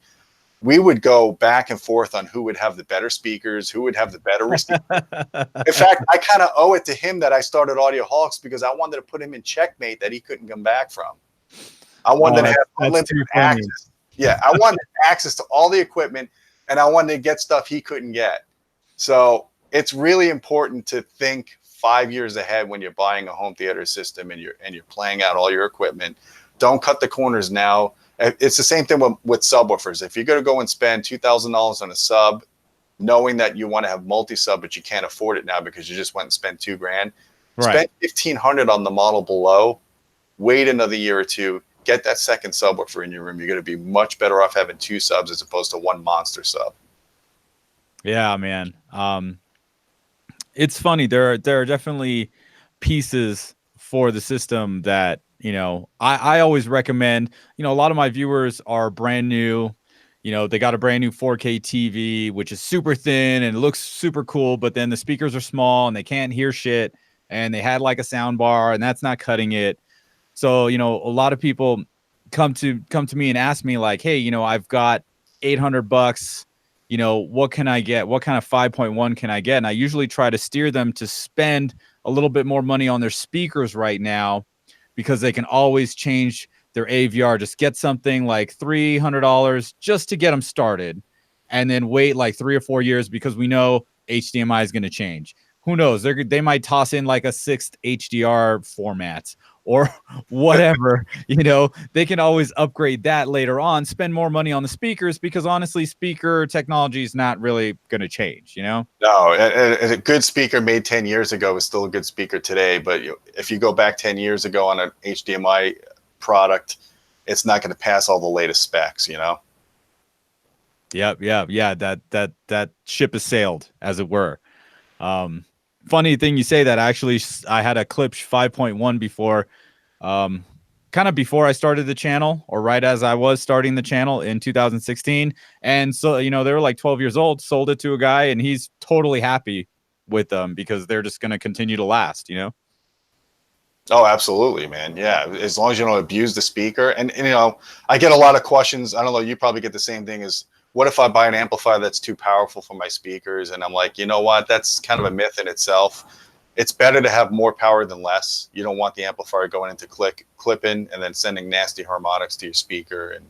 we would go back and forth on who would have the better speakers, who would have the better receiver. In fact, I kind of owe it to him that I started Audioholics because I wanted to put him in checkmate that he couldn't come back from. I wanted to have unlimited access. Yeah, I wanted access to all the equipment, and I wanted to get stuff he couldn't get. So it's really important to think 5 years ahead when you're buying a home theater system and you're playing out all your equipment. Don't cut the corners now. It's the same thing with subwoofers. If you're going to go and spend $2,000 on a sub, knowing that you want to have multi-sub, but you can't afford it now because you just went and spent $2,000, spend $1,500 on the model below, wait another year or two, get that second subwoofer in your room. You're going to be much better off having 2 subs as opposed to 1 monster sub. Yeah, man. It's funny. There are definitely pieces for the system that, you know, I always recommend. You know, a lot of my viewers are brand new. You know, they got a brand new 4K TV, which is super thin and it looks super cool, but then the speakers are small and they can't hear shit. And they had like a sound bar and that's not cutting it. So, you know, a lot of people come to me and ask me like, hey, you know, I've got $800, you know, what can I get? What kind of 5.1 can I get? And I usually try to steer them to spend a little bit more money on their speakers right now because they can always change their AVR. Just get something like $300 just to get them started and then wait like 3 or 4 years because we know HDMI is going to change. Who knows? They might toss in like a 6th HDR format or whatever. You know, they can always upgrade that later on, spend more money on the speakers because honestly, speaker technology is not really going to change, you know? No, a good speaker made 10 years ago is still a good speaker today. But if you go back 10 years ago on an HDMI product, it's not going to pass all the latest specs, you know? Yeah. That ship has sailed, as it were. Funny thing you say that. Actually, I had a Klipsch 5.1 before, kind of before I started the channel or right as I was starting the channel in 2016. And so, you know, they were like 12 years old, sold it to a guy and he's totally happy with them because they're just going to continue to last, you know? Oh, absolutely, man. Yeah. As long as you don't abuse the speaker. And you know, I get a lot of questions. I don't know. You probably get the same thing as, what if I buy an amplifier that's too powerful for my speakers? And I'm like, you know what? That's kind of a myth in itself. It's better to have more power than less. You don't want the amplifier going into clipping and then sending nasty harmonics to your speaker. And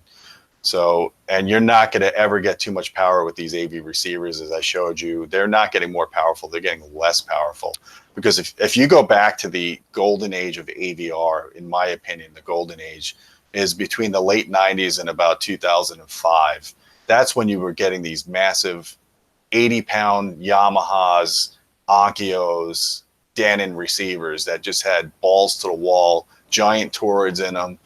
So, and you're not going to ever get too much power with these AV receivers. As I showed you, they're not getting more powerful. They're getting less powerful, because if you go back to the golden age of AVR, in my opinion, the golden age is between the late 90s and about 2005. That's when you were getting these massive 80-pound Yamahas, Akios, Dannan receivers that just had balls to the wall, giant Toroids in them,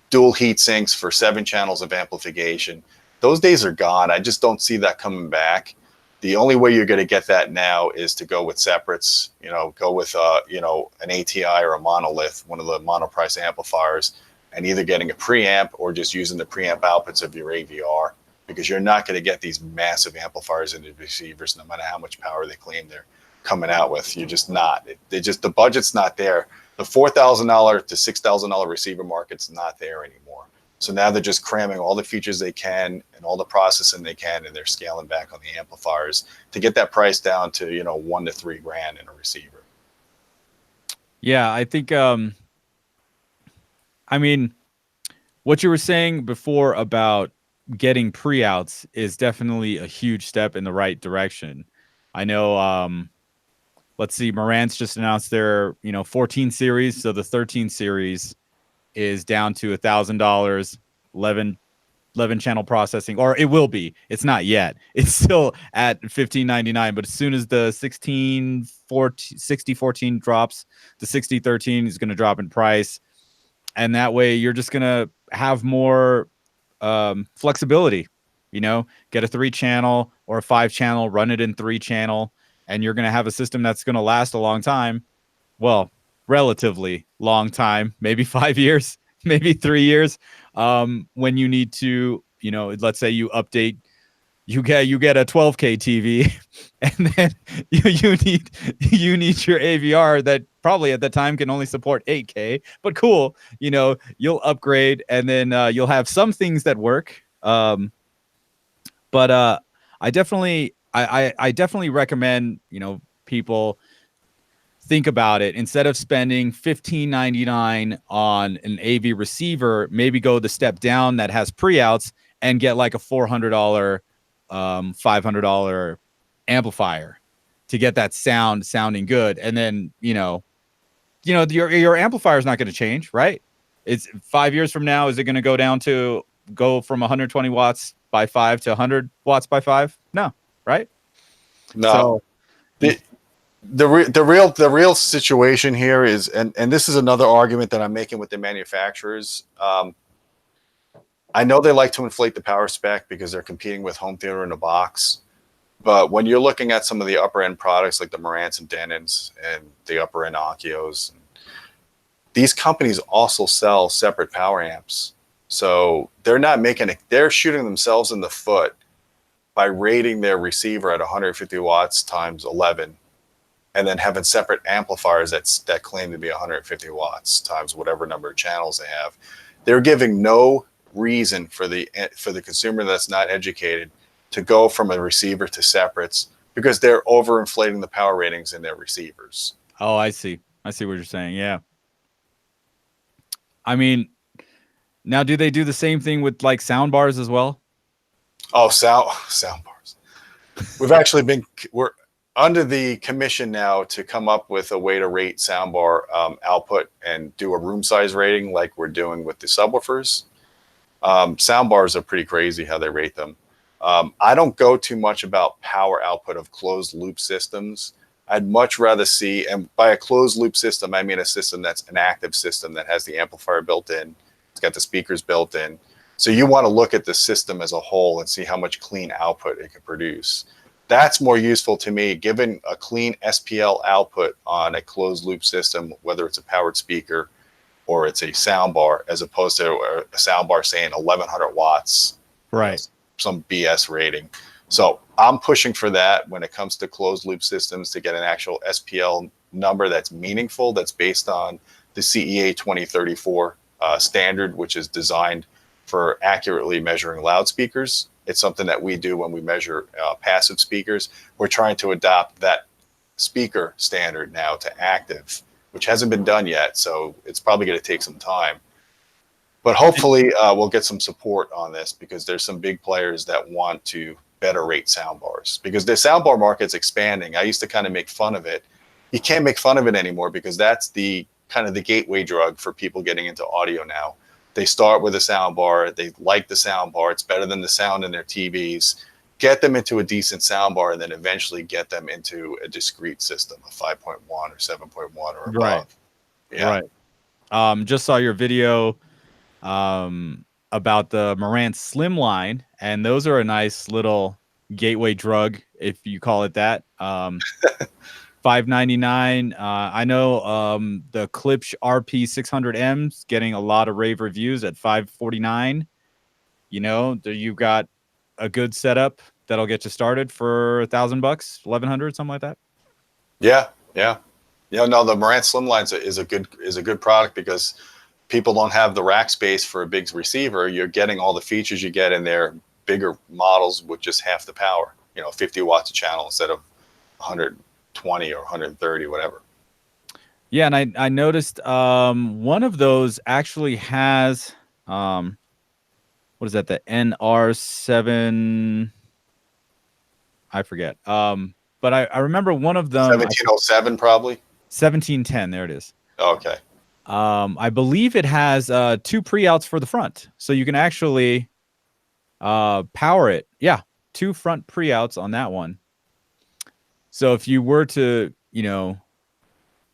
dual heat sinks for 7 channels of amplification. Those days are gone. I just don't see that coming back. The only way you're going to get that now is to go with separates, go with, an ATI or a monolith, one of the monoprice amplifiers, and either getting a preamp or just using the preamp outputs of your AVR, because you're not going to get these massive amplifiers into receivers, no matter how much power they claim they're coming out with. You're just not. The budget's not there. The $4,000 to $6,000 receiver market's not there anymore. So now they're just cramming all the features they can and all the processing they can, and they're scaling back on the amplifiers to get that price down to, $1 to $3 grand in a receiver. Yeah, I think what you were saying before about getting pre-outs is definitely a huge step in the right direction. I know let's see, Marantz just announced their 14 series, so the 13 series is down to $1,000, 11 channel processing, or it will be. It's not yet. It's still at $1,599, but as soon as the 6014 drops, the 6013 is going to drop in price, and that way you're just going to have more flexibility. Get a 3-channel or a 5-channel, run it in 3-channel, and you're going to have a system that's going to last a long time. Well, relatively long time, maybe 5 years, maybe 3 years. When you need to, let's say you update, you get a 12K TV, and then you need your AVR that probably at the time can only support 8K, but cool, you'll upgrade, and then you'll have some things that work. But I definitely recommend, people think about it. Instead of spending $15.99 on an AV receiver, maybe go the step down that has pre-outs and get like a $400, $500 amplifier to get that sounding good. And then, your amplifier is not going to change, right? It's 5 years from now. Is it going to go from 120 watts by 5 to 100 watts by 5? No, right? No. So, the real situation here is, and this is another argument that I'm making with the manufacturers. I know they like to inflate the power spec because they're competing with home theater in a box. But when you're looking at some of the upper end products like the Marantz and Dannans and the upper end Akios, these companies also sell separate power amps. So they're shooting themselves in the foot by rating their receiver at 150 watts times 11, and then having separate amplifiers that claim to be 150 watts times whatever number of channels they have. They're giving no reason for the consumer that's not educated to go from a receiver to separates, because they're overinflating the power ratings in their receivers. Oh, I see what you're saying. Yeah. Now do they do the same thing with like sound bars as well? Oh, sound bars. We're under the commission now to come up with a way to rate soundbar output and do a room size rating like we're doing with the subwoofers. Soundbars are pretty crazy how they rate them. I don't go too much about power output of closed loop systems. I'd much rather see, and by a closed loop system, I mean a system that's an active system that has the amplifier built in. It's got the speakers built in. So you want to look at the system as a whole and see how much clean output it can produce. That's more useful to me, given a clean SPL output on a closed loop system, whether it's a powered speaker or it's a sound bar, as opposed to a sound bar saying 1100 watts, right? Some BS rating. So I'm pushing for that when it comes to closed loop systems, to get an actual SPL number that's meaningful, that's based on the CEA 2034 standard, which is designed for accurately measuring loudspeakers. It's something that we do when we measure passive speakers. We're trying to adopt that speaker standard now to active, which hasn't been done yet. So it's probably going to take some time. But hopefully we'll get some support on this, because there's some big players that want to better rate soundbars, because the soundbar market's expanding. I used to kind of make fun of it. You can't make fun of it anymore, because that's the kind of the gateway drug for people getting into audio now. They start with a soundbar. They like the soundbar. It's better than the sound in their TVs. Get them into a decent soundbar, and then eventually get them into a discrete system, a 5.1 or 7.1 or above. Right. Yeah. Right. Just saw your video about the Marantz Slimline, and those are a nice little gateway drug, if you call it that. $5.99. I know the Klipsch RP600M's getting a lot of rave reviews at $5.49. You know, you've got a good setup that'll get you started for $1,000, $1,100, something like that. Yeah, yeah. No, the Marantz Slimline is a good product, because people don't have the rack space for a big receiver. You're getting all the features you get in their bigger models with just half the power. 50 watts a channel instead of 120 or 130, whatever. Yeah, and I noticed one of those actually has what is that? The NR7. I forget. But I remember one of them. 1707 probably. 1710. There it is. Okay. I believe it has 2 pre-outs for the front, so you can actually power it. Yeah, 2 front pre-outs on that one. So if you were to,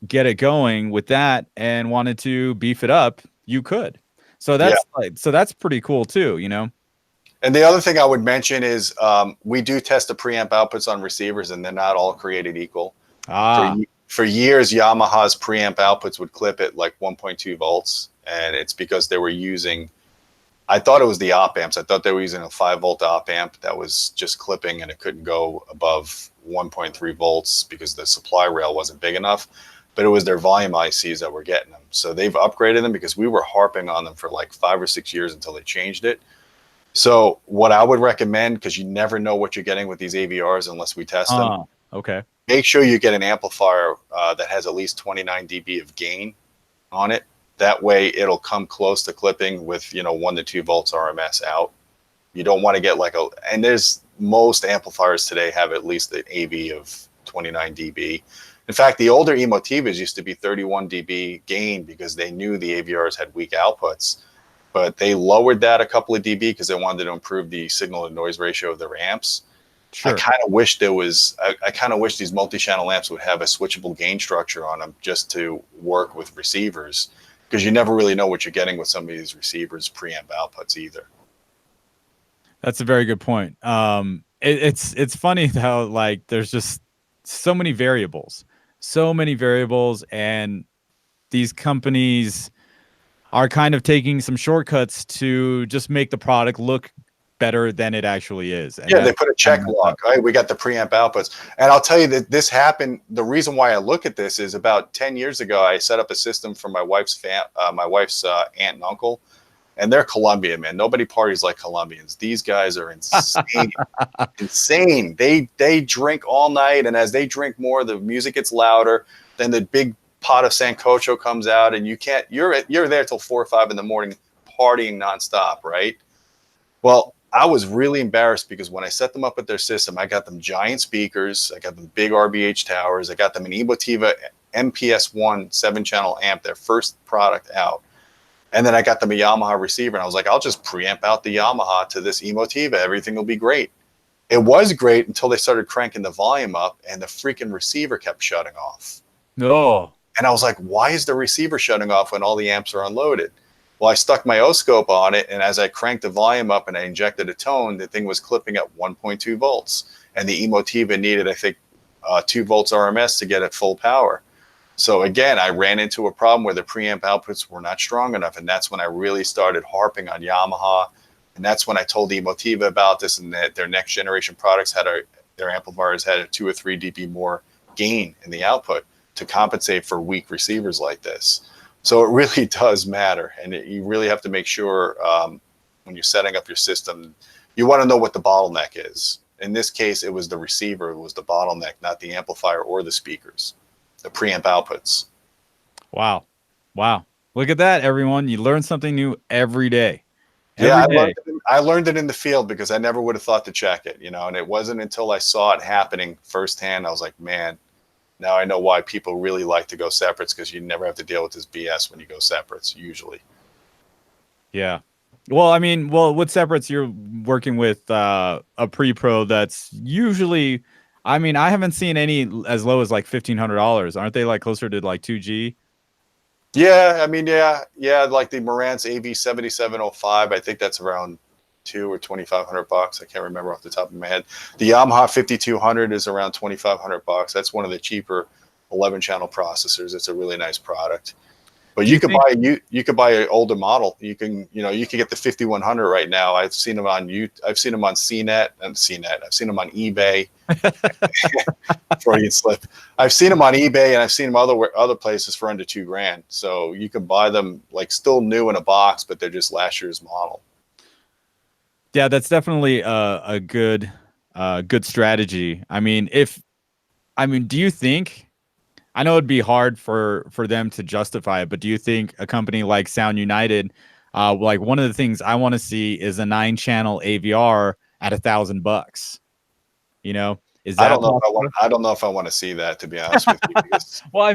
get it going with that and wanted to beef it up, you could. So that's that's pretty cool too, And the other thing I would mention is we do test the preamp outputs on receivers, and they're not all created equal. For years, Yamaha's preamp outputs would clip at like 1.2 volts, and it's because they were using, I thought it was the op amps. I thought they were using a 5-volt op amp that was just clipping, and it couldn't go above 1.3 volts because the supply rail wasn't big enough. But it was their volume ICs that were getting them. So they've upgraded them, because we were harping on them for like 5 or 6 years until they changed it. So what I would recommend, because you never know what you're getting with these AVRs unless we test them. Okay. Make sure you get an amplifier that has at least 29 dB of gain on it. That way it'll come close to clipping with 1 to 2 volts RMS out. You don't want to get and most amplifiers today have at least an AV of 29 dB. In fact, the older Emotivas used to be 31 dB gain, because they knew the AVRs had weak outputs. But they lowered that a couple of dB because they wanted to improve the signal to noise ratio of their amps. Sure. I kind of wish I kind of wish these multi-channel amps would have a switchable gain structure on them, just to work with receivers, because you never really know what you're getting with some of these receivers preamp outputs either. That's a very good point. It's funny how there's just so many variables, and these companies are kind of taking some shortcuts to just make the product look better than it actually is. And they put a check block, right? We got the preamp outputs. And I'll tell you that this happened. The reason why I look at this is about 10 years ago, I set up a system for my wife's aunt and uncle, and they're Colombian, man. Nobody parties like Colombians. These guys are insane. Insane. They drink all night, and as they drink more, the music gets louder. Then the big pot of Sancocho comes out, and you're there till 4 or 5 in the morning partying nonstop, right? Well, I was really embarrassed, because when I set them up with their system, I got them giant speakers, I got them big RBH towers, I got them an Emotiva MPS1 7-channel amp, their first product out. And then I got them a Yamaha receiver, and I was like, I'll just preamp out the Yamaha to this Emotiva. Everything will be great. It was great until they started cranking the volume up, and the freaking receiver kept shutting off. No. And I was like, why is the receiver shutting off when all the amps are unloaded? Well, I stuck my O-scope on it, and as I cranked the volume up and I injected a tone, the thing was clipping at 1.2 volts. And the Emotiva needed, I think, 2 volts RMS to get at full power. So again, I ran into a problem where the preamp outputs were not strong enough, and that's when I really started harping on Yamaha. And that's when I told Emotiva about this, and that their next generation products their amplifiers had a 2 or 3 dB more gain in the output to compensate for weak receivers like this. So it really does matter, and you really have to make sure when you're setting up your system, you want to know what the bottleneck is. In this case, it was the receiver who was the bottleneck, not the amplifier or the speakers, the preamp outputs. Wow. Look at that, everyone. You learn something new every day. Yeah, Every day. I learned it in the field because I never would have thought to check it, you know, and it wasn't until I saw it happening firsthand. I was like, man, now I know why people really like to go separates, because you never have to deal with this BS when you go separates usually. Yeah. Well, I mean, well, with separates, you're working with a pre-pro that's usually, I mean, I haven't seen any as low as like $1,500. Aren't they like closer to like 2G? Yeah, I mean, yeah, like the Marantz AV7705, I think that's around $2 or $2,500. I can't remember off the top of my head. The Yamaha 5200 is around $2,500. That's one of the cheaper 11-channel processors. It's a really nice product. But Do you you could think buy you could buy an older model. You can get the 5100 right now. I've seen them on I've seen them on CNET and CNET. I've seen them on eBay. Freudian slip. I've seen them on eBay and I've seen them other places for under $2,000. So you can buy them like still new in a box, but they're just last year's model. Yeah, that's definitely a good good strategy. I mean, do you think, I know it'd be hard for them to justify it, but do you think a company like Sound United, like one of the things I want to see is a 9-channel AVR at $1,000? You know, is I that don't know if I possible? want. I don't know if I want to see that, to be honest with you. Because Well, I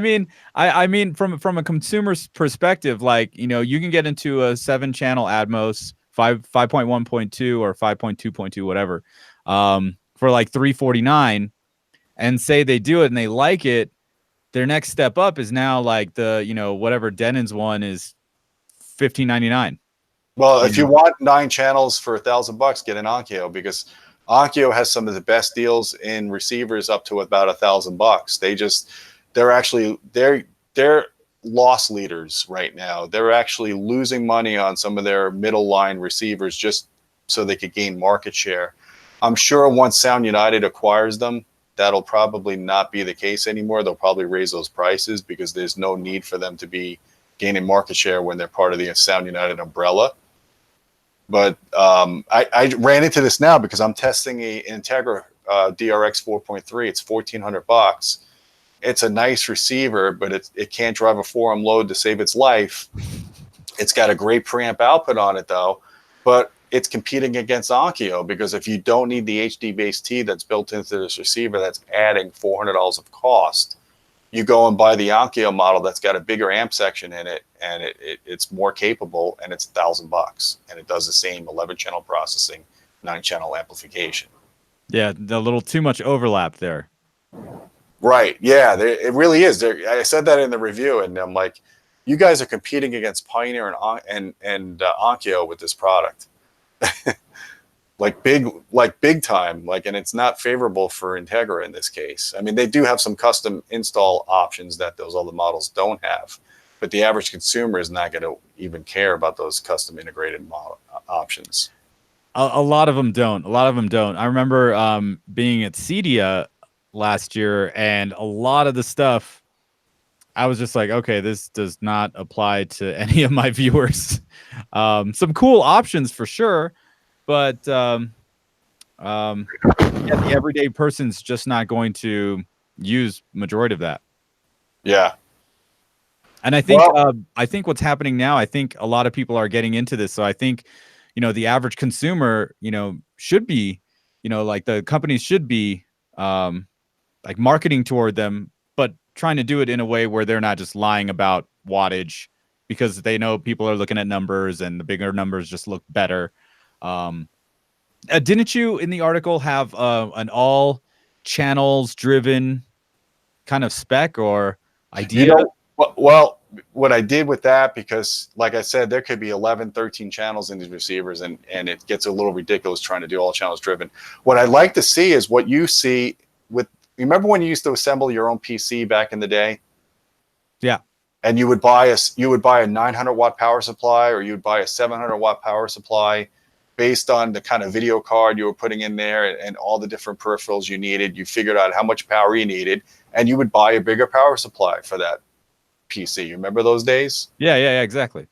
mean, from a consumer's perspective, like, you know, you can get into a 7-channel Atmos 5.1.2 or 5.2.2, whatever, for like 349, and say they do it and they like it. Their next step up is now like the, you know, whatever Dannan's one is 1599. well, You if you know, want 9 channels for $1,000, get an Akio, because Akio has some of the best deals in receivers up to about $1,000. They're loss leaders right now. They're actually losing money on some of their middle line receivers just so they could gain market share. I'm sure once Sound United acquires them, that'll probably not be the case anymore. They'll probably raise those prices because there's no need for them to be gaining market share when they're part of the Sound United umbrella. But I ran into this now because I'm testing an Integra DRX 4.3. It's $1,400. It's a nice receiver, but it can't drive a 4-ohm load to save its life. It's got a great preamp output on it, though. But it's competing against Akio, because if you don't need the HD base T that's built into this receiver, that's adding $400 of cost. You go and buy the Akio model that's got a bigger amp section in it, and it's more capable, and it's $1,000, and it does the same 11-channel processing, 9-channel amplification. yeah, a little too much overlap there. Right? Yeah, it really is. I said that in the review, and I'm like, you guys are competing against Pioneer and Akio with this product. like big time, and it's not favorable for Integra in this case. I mean, they do have some custom install options that those other models don't have, but the average consumer is not going to even care about those custom integrated options. A lot of them don't. A lot of them don't. I remember being at CEDIA last year, and a lot of the stuff, I was just like, okay, this does not apply to any of my viewers. Some cool options for sure, but yeah, the everyday person's just not going to use majority of that. Yeah. And Well, I think what's happening now, I think a lot of people are getting into this. So I think, you know, the average consumer, you know, should be, you know, like the companies should be like marketing toward them, but trying to do it in a way where they're not just lying about wattage, because they know people are looking at numbers and the bigger numbers just look better. Didn't you in the article have an all channels driven kind of spec or you idea? know, well, what I did with that, because like I said, there could be 11, 13 channels in these receivers, and it gets a little ridiculous trying to do all channels driven. What I'd like to see is what you see with, remember when you used to assemble your own PC back in the day? Yeah. And you would buy a 900 watt power supply, or you would buy a 700 watt power supply based on the kind of video card you were putting in there and all the different peripherals you needed. You figured out how much power you needed, and you would buy a bigger power supply for that PC. You remember those days? Yeah, exactly.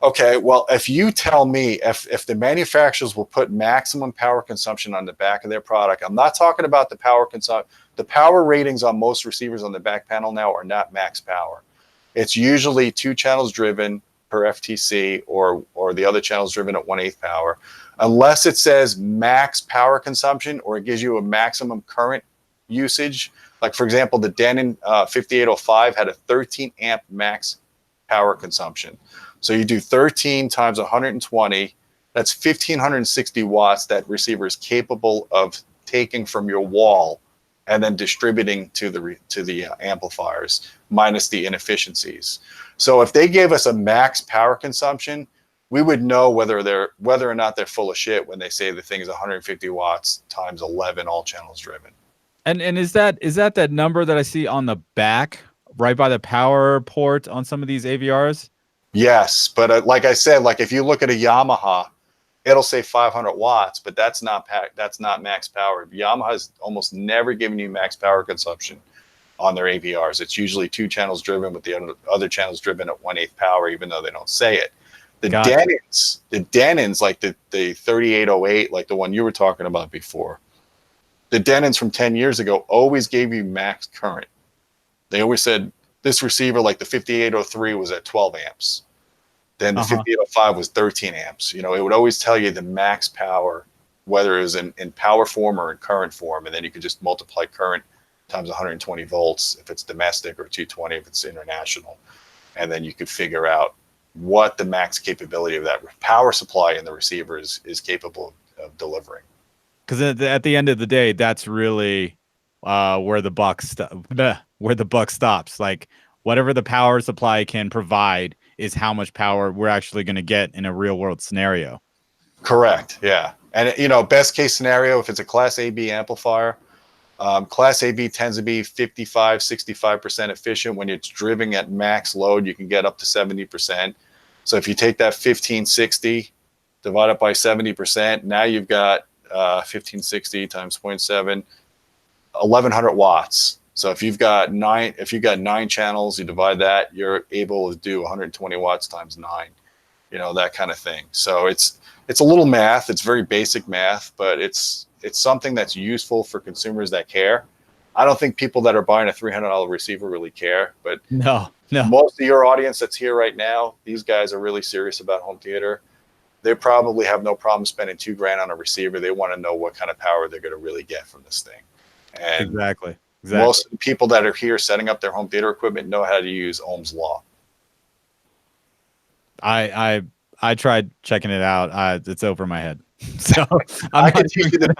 Okay, well, if you tell me if the manufacturers will put maximum power consumption on the back of their product, I'm not talking about the power consumption. The power ratings on most receivers on the back panel now are not max power. It's usually 2 channels driven per FTC or the other channels driven at 1/8 power, unless it says max power consumption or it gives you a maximum current usage. Like for example, the Dannan 5805 had a 13 amp max power consumption. So you do 13 times 120, that's 1560 watts that receiver is capable of taking from your wall and then distributing to the amplifiers minus the inefficiencies. So if they gave us a max power consumption, we would know whether or not they're full of shit when they say the thing is 150 watts times 11 all channels driven. And is that number that I see on the back right by the power port on some of these AVRs? Yes, but like I said, like if you look at a Yamaha, it'll say 500 watts, but that's not max power. Yamaha's almost never given you max power consumption on their AVRs. It's usually 2 channels driven with the other channels driven at 1/8 power, even though they don't say it. The Dannans, like the 3808, like the one you were talking about before, the Dannans from 10 years ago always gave you max current. They always said this receiver, like the 5803, was at 12 amps. Then the 5805 was 13 amps. You know, it would always tell you the max power, whether it was in power form or in current form. And then you could just multiply current times 120 volts if it's domestic, or 220 if it's international. And then you could figure out what the max capability of that power supply in the receiver is capable of delivering. Because at the end of the day, that's really where the buck stops. Like whatever the power supply can provide is how much power we're actually going to get in a real world scenario. Correct. Yeah. And you know, best case scenario, if it's a class AB amplifier, class AB tends to be 55-65% efficient. When it's driven at max load, you can get up to 70%. So if you take that 1560, divide it by 70%, now you've got 1560 times 0.7, 1100 watts. So if you've got 9 channels, you divide that, you're able to do 120 watts times 9, you know, that kind of thing. So it's a little math. It's very basic math, but it's something that's useful for consumers that care. I don't think people that are buying a $300 receiver really care, but no. Most of your audience that's here right now, these guys are really serious about home theater. They probably have no problem spending $2,000 on a receiver. They want to know what kind of power they're going to really get from this thing. And exactly. Most of the people that are here setting up their home theater equipment know how to use Ohm's law. I tried checking it out. It's over my head. So I can teach you the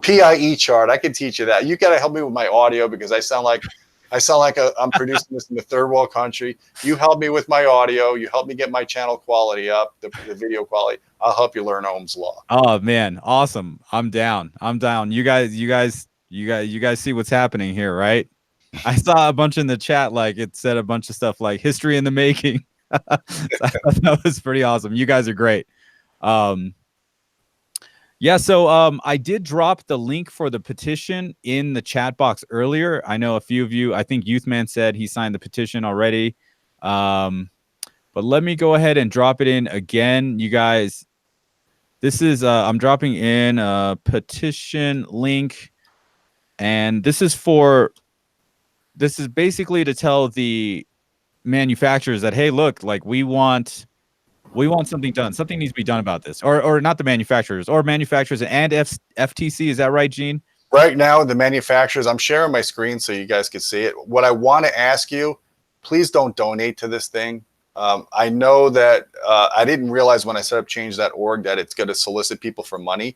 PIE chart. I can teach you that. You got to help me with my audio because I sound like I'm producing this in the third world country. You help me with my audio. You help me get my channel quality up, the video quality. I'll help you learn Ohm's law. Oh man, awesome! I'm down. You guys see what's happening here, right? I saw a bunch in the chat, like it said a bunch of stuff like history in the making. So I thought that was pretty awesome. You guys are great. Yeah, so I did drop the link for the petition in the chat box earlier. I know a few of you, I think Youthman said he signed the petition already. But let me go ahead and drop it in again. You guys, this is, I'm dropping in a petition link. And this is basically to tell the manufacturers that, hey, look, like we want something done. Something needs to be done about this. Or not the manufacturers, or manufacturers and FTC. Is that right, Gene? Right now, the manufacturers, I'm sharing my screen so you guys can see it. What I want to ask you, please don't donate to this thing. I know that I didn't realize when I set up change.org that it's going to solicit people for money.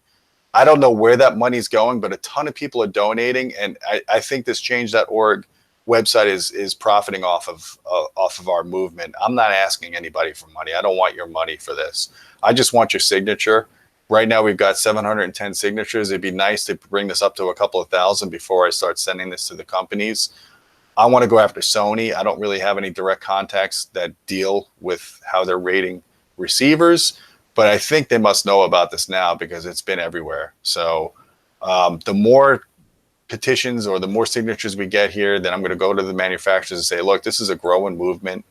I don't know where that money's going, but a ton of people are donating. And I think this change.org website is profiting off of our movement. I'm not asking anybody for money. I don't want your money for this. I just want your signature. Right now we've got 710 signatures. It'd be nice to bring this up to a couple of thousand before I start sending this to the companies. I want to go after Sony. I don't really have any direct contacts that deal with how they're rating receivers, but I think they must know about this now because it's been everywhere. So the more petitions or the more signatures we get here, then I'm going to go to the manufacturers and say, look, this is a growing movement.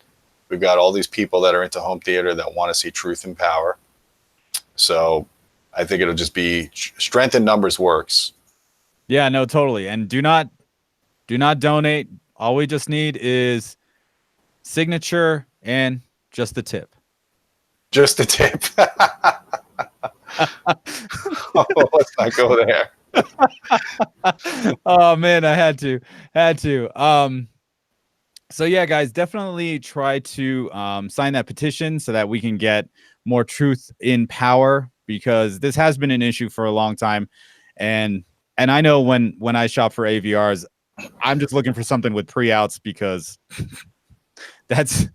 We've got all these people that are into home theater that want to see truth and power. So I think it'll just be strength in numbers works. Yeah, no, totally. And do not donate. All we just need is signature and just the tip. Just the tip. Oh, let's not go there. Oh man, I had to. So yeah, guys, definitely try to sign that petition so that we can get more truth in power, because this has been an issue for a long time. And I know when I shop for AVRs, I'm just looking for something with pre-outs, because that's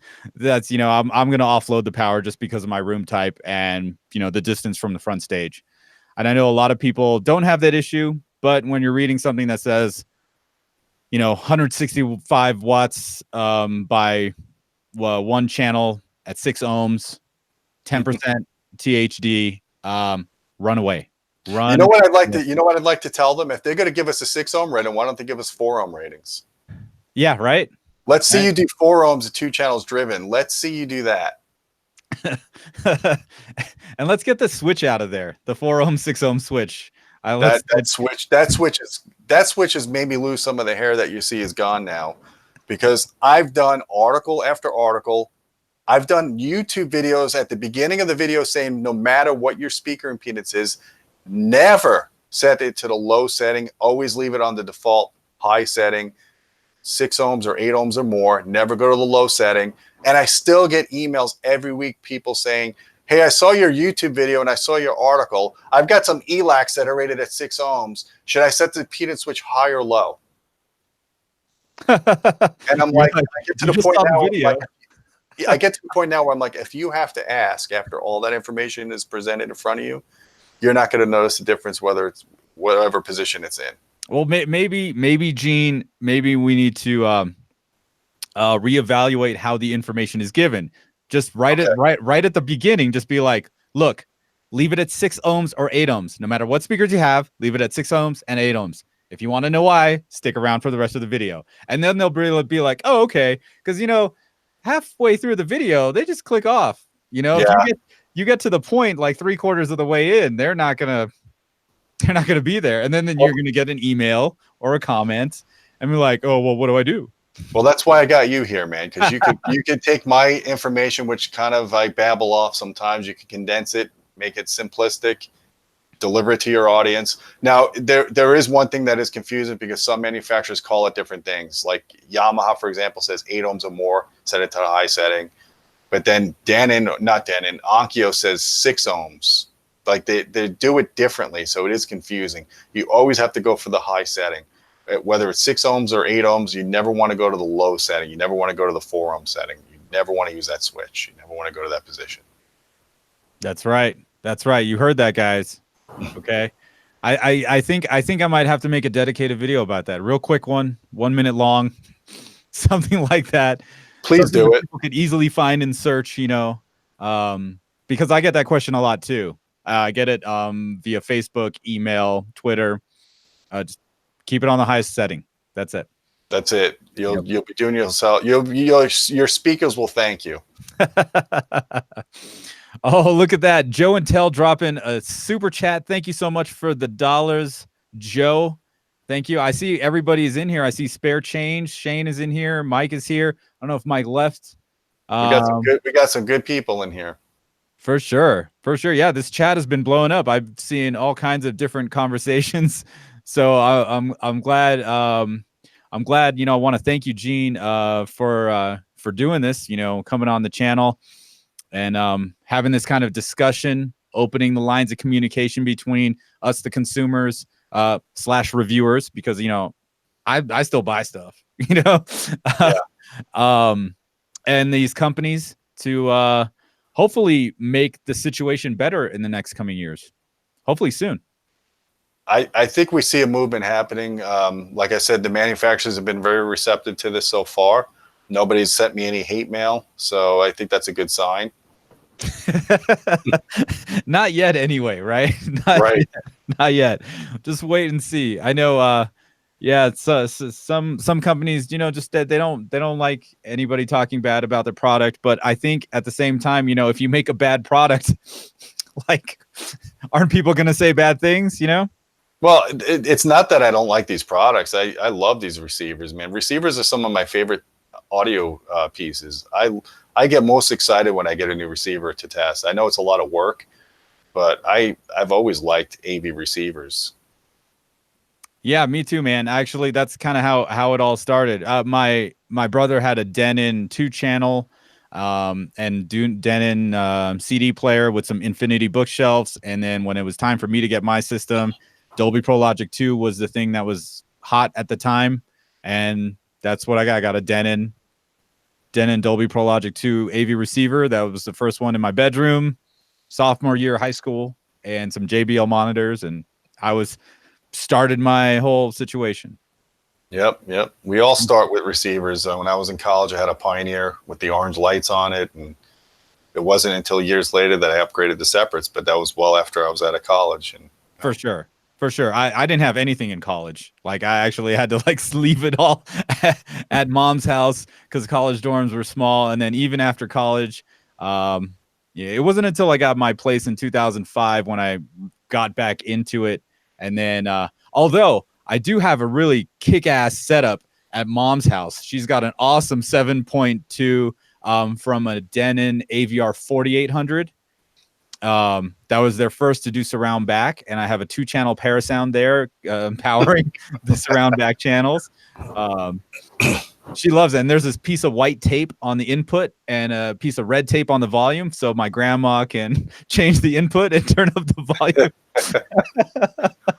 you know, I'm gonna offload the power just because of my room type and, you know, the distance from the front stage. And I know a lot of people don't have that issue, but when you're reading something that says, you know, 165 watts by one channel at 6 ohms, 10% THD, run away. You Run. know what I'd like to, you know what I'd like to tell them? If they're going to give us a 6 ohm rating, why don't they give us 4 ohm ratings? Yeah, right. Let's see you do 4 ohms at 2 channels driven. Let's see you do that. And let's get the switch out of there. The 4 ohm, 6 ohm switch. That switch has made me lose some of the hair that you see is gone now, because I've done article after article. I've done YouTube videos at the beginning of the video saying no matter what your speaker impedance is, never set it to the low setting. Always leave it on the default high setting, 6 ohms or 8 ohms or more. Never go to the low setting. And I still get emails every week, people saying, hey, I saw your YouTube video and I saw your article. I've got some ELACs that are rated at 6 ohms. Should I set the impedance switch high or low? And I'm like, I get to the point now. I get to the point now where I'm like, if you have to ask after all that information is presented in front of you, you're not going to notice the difference whether it's whatever position it's in. Well, maybe Gene, maybe we need to reevaluate how the information is given. Just write it right at the beginning. Just be like, look, leave it at 6 ohms or 8 ohms. No matter what speakers you have, leave it at 6 ohms and 8 ohms. If you want to know why, stick around for the rest of the video. And then they'll be like, oh, okay. Because, you know, halfway through the video, they just click off. You know, Yeah. if you get to the point like 3/4 of the way in, they're not gonna be there. And then you're gonna get an email or a comment and be like, oh, well, what do I do? Well, that's why I got you here, man, because you could take my information, which kind of I babble off sometimes. You can condense it, make it simplistic, deliver it to your audience. Now, there is one thing that is confusing, because some manufacturers call it different things. Like Yamaha, for example, says 8 ohms or more, set it to the high setting. But then Akio says 6 ohms. Like they do it differently, so it is confusing. You always have to go for the high setting. Whether it's 6 ohms or 8 ohms, you never want to go to the low setting. You never want to go to the 4 ohm setting. You never want to use that switch. You never want to go to that position. That's right. That's right. You heard that, guys. Okay. I think I might have to make a dedicated video about that. Real quick one, 1 minute long, something like that. Please do it. People could easily find and search, you know, because I get that question a lot too. I get it via Facebook, email, Twitter. Just keep it on the highest setting. That's it. That's it. You'll be doing yourself. Your speakers will thank you. Oh, look at that. Joe and Tell dropping a super chat. Thank you so much for the dollars, Joe. Thank you. I see everybody is in here. I see Spare Change. Shane is in here. Mike is here. I don't know if Mike left. We got some good people in here. For sure. For sure. Yeah, this chat has been blowing up. I've seen all kinds of different conversations. So I'm glad. I'm glad. You know, I want to thank you, Gene, for doing this. You know, coming on the channel and having this kind of discussion, opening the lines of communication between us, the consumers, / reviewers, because, you know, I still buy stuff, you know, and these companies to hopefully make the situation better in the next coming years, hopefully soon. I think we see a movement happening. Like I said, the manufacturers have been very receptive to this so far. Nobody's sent me any hate mail, so I think that's a good sign. Not yet anyway, right? Not yet. Just wait and see. I know yeah, it's some companies, you know, just that they don't like anybody talking bad about their product, but I think at the same time, you know, if you make a bad product, like, aren't people going to say bad things, you know? Well, it's not that I don't like these products. I love these receivers, man. Receivers are some of my favorite audio pieces. I get most excited when I get a new receiver to test. I know it's a lot of work, but I've always liked AV receivers. Yeah, me too, man. Actually, that's kind of how it all started. My brother had a Denon 2-channel and Denon CD player with some Infinity bookshelves, and then when it was time for me to get my system, Dolby Pro Logic 2 was the thing that was hot at the time, and that's what I got. I got a Denon Dolby Pro Logic 2 AV receiver. That was the first one in my bedroom, sophomore year of high school, and some JBL monitors, and I was started my whole situation. Yep. We all start with receivers. When I was in college, I had a Pioneer with the orange lights on it, and it wasn't until years later that I upgraded to separates, but that was well after I was out of college. And For sure. I didn't have anything in college. Like, I actually had to like leave it all at mom's house because college dorms were small. And then even after college, yeah, it wasn't until I got my place in 2005 when I got back into it. And then, although I do have a really kick-ass setup at mom's house, she's got an awesome 7.2 from a Dannan AVR 4800. That was their first to do surround back, and I have a 2-channel parasound there powering the surround back channels. She loves it. And there's this piece of white tape on the input and a piece of red tape on the volume, so my grandma can change the input and turn up the volume.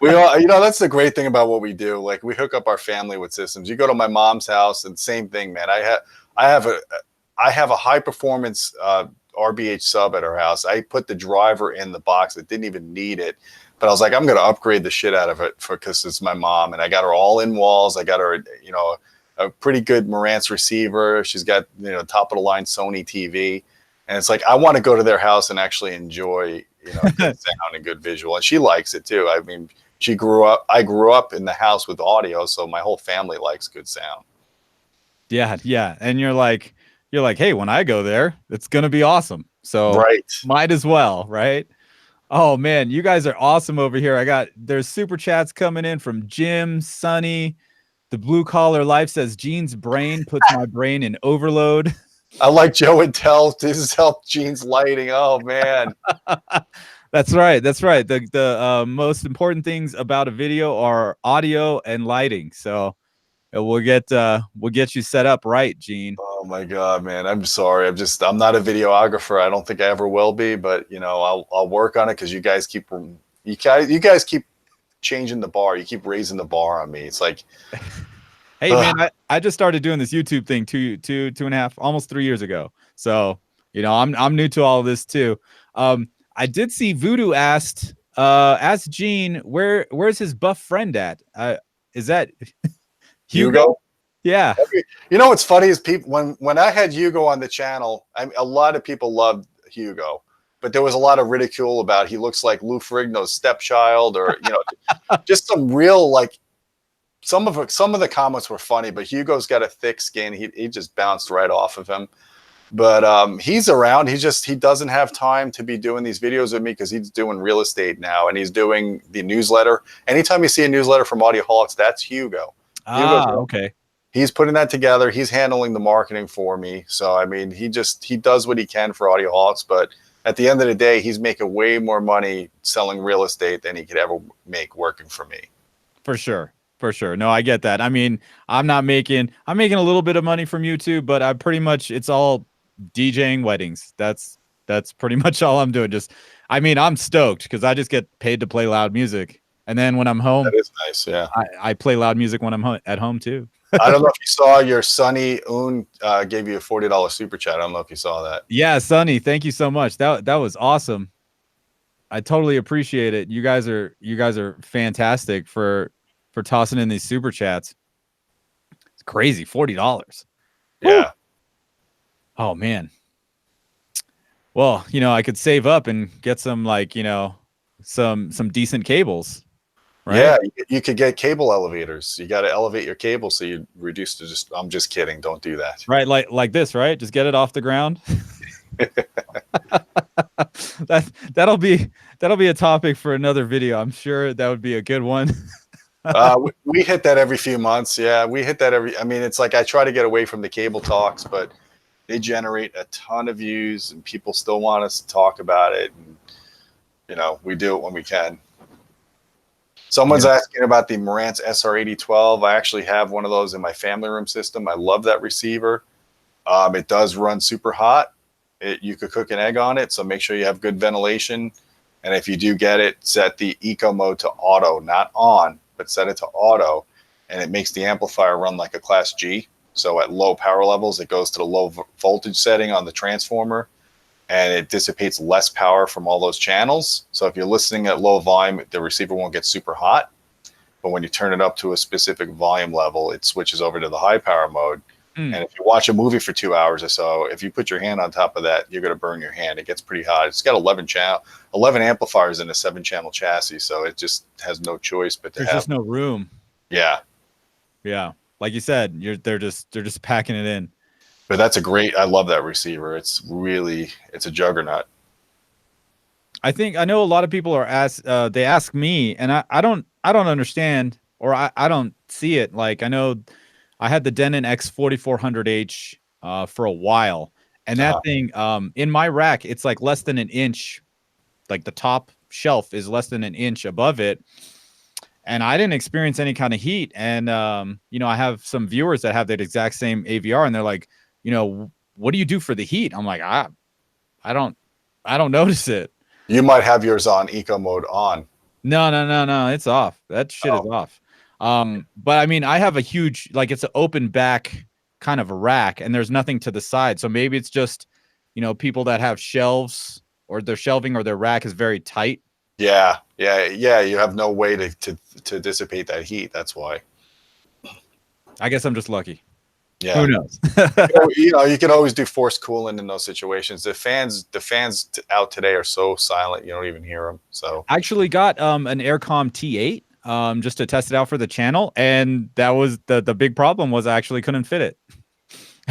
We all, that's the great thing about what we do. Like, we hook up our family with systems. You go to my mom's house, and same thing, man. I have a high performance RBH sub at her house. I put the driver in the box. It didn't even need it, but I was like, I'm going to upgrade the shit out of it because it's my mom, and I got her all in walls. I got her, a pretty good Marantz receiver. She's got, top of the line Sony TV, and it's like, I want to go to their house and actually enjoy, good sound and good visual. And she likes it too. I mean, I grew up in the house with audio, so my whole family likes good sound. Yeah. And you're like, hey, when I go there, it's gonna be awesome. So right, might as well, right? Oh man, you guys are awesome over here. There's super chats coming in from Jim, Sunny. The blue collar life says Gene's brain puts my brain in overload. I like Joe and Tell. This has helped Gene's lighting. Oh man. That's right. The most important things about a video are audio and lighting. So we'll get you set up right, Gene. Oh my God, man. I'm sorry. I'm not a videographer. I don't think I ever will be, but I'll work on it because you guys keep changing the bar. You keep raising the bar on me. It's like, hey man, I just started doing this YouTube thing two and a half, almost 3 years ago. So, I'm new to all of this too. I did see Voodoo asked Gene, where's his buff friend at? Is that Hugo? Yeah. What's funny is people when I had Hugo on the channel, a lot of people loved Hugo, but there was a lot of ridicule about he looks like Lou Ferrigno's stepchild, or just some real, like, some of the comments were funny, but Hugo's got a thick skin. He just bounced right off of him. But he's around. He doesn't have time to be doing these videos with me because he's doing real estate now, and he's doing the newsletter. Anytime you see a newsletter from Audioholics, that's Hugo. Okay. He's putting that together. He's handling the marketing for me. So, I mean, he does what he can for Audioholics, but at the end of the day, he's making way more money selling real estate than he could ever make working for me. For sure. No, I get that. I mean, I'm making a little bit of money from YouTube, but it's all DJing weddings. That's pretty much all I'm doing. I'm stoked because I just get paid to play loud music. And then when I'm home, that is nice. Yeah. I play loud music when I'm at home too. I don't know if you saw your Sonny Un gave you a $40 super chat. I don't know if you saw that. Yeah, Sonny, thank you so much. That was awesome. I totally appreciate it. You guys are fantastic for tossing in these super chats. It's crazy, $40. Yeah. Woo! Oh man. Well, I could save up and get some some decent cables. Right? Yeah, you could get cable elevators. You got to elevate your cable so you reduce to I'm just kidding. Don't do that. Right, like this, right? Just get it off the ground. That'll be a topic for another video. I'm sure that would be a good one. We hit that every few months. Yeah, we hit that I mean, it's like I try to get away from the cable talks, but they generate a ton of views, and people still want us to talk about it. And, you know, we do it when we can. Someone's asking about the Marantz SR8012. I actually have one of those in my family room system. I love that receiver. It does run super hot. You could cook an egg on it, so make sure you have good ventilation. And if you do get it, set the eco mode to auto, not on, but set it to auto, and it makes the amplifier run like a class G. So at low power levels, it goes to the low voltage setting on the transformer, and it dissipates less power from all those channels. So if you're listening at low volume, the receiver won't get super hot. But when you turn it up to a specific volume level, it switches over to the high power mode. And if you watch a movie for 2 hours or so, if you put your hand on top of that, you're going to burn your hand. It gets pretty hot. It's got 11 amplifiers in a 7-channel chassis, so it just has no choice but to There's just no room. Yeah. Yeah. Like you said, they're just packing it in. But that's I love that receiver. It's a juggernaut. I know a lot of people are they ask me, and I don't understand, or I don't see it. Like, I know I had the Dannan X4400H for a while, and that thing in my rack, it's like less than an inch, like the top shelf is less than an inch above it, and I didn't experience any kind of heat. And you know, I have some viewers that have that exact same AVR, and they're like, you know, what do you do for the heat? I'm like, I don't notice it. You might have yours on eco mode on. No, it's off. That shit is off. But I mean, I have a huge, like, it's an open back kind of a rack, and there's nothing to the side. So maybe it's just, you know, people that have shelves, or their shelving or their rack is very tight. Yeah. You have no way to dissipate that heat. That's why. I guess I'm just lucky. Yeah. Who knows? You know, you can always do forced cooling in those situations. The fans out today are so silent, you don't even hear them. So I actually got an Aircom T8 just to test it out for the channel, and that was the big problem was I actually couldn't fit it.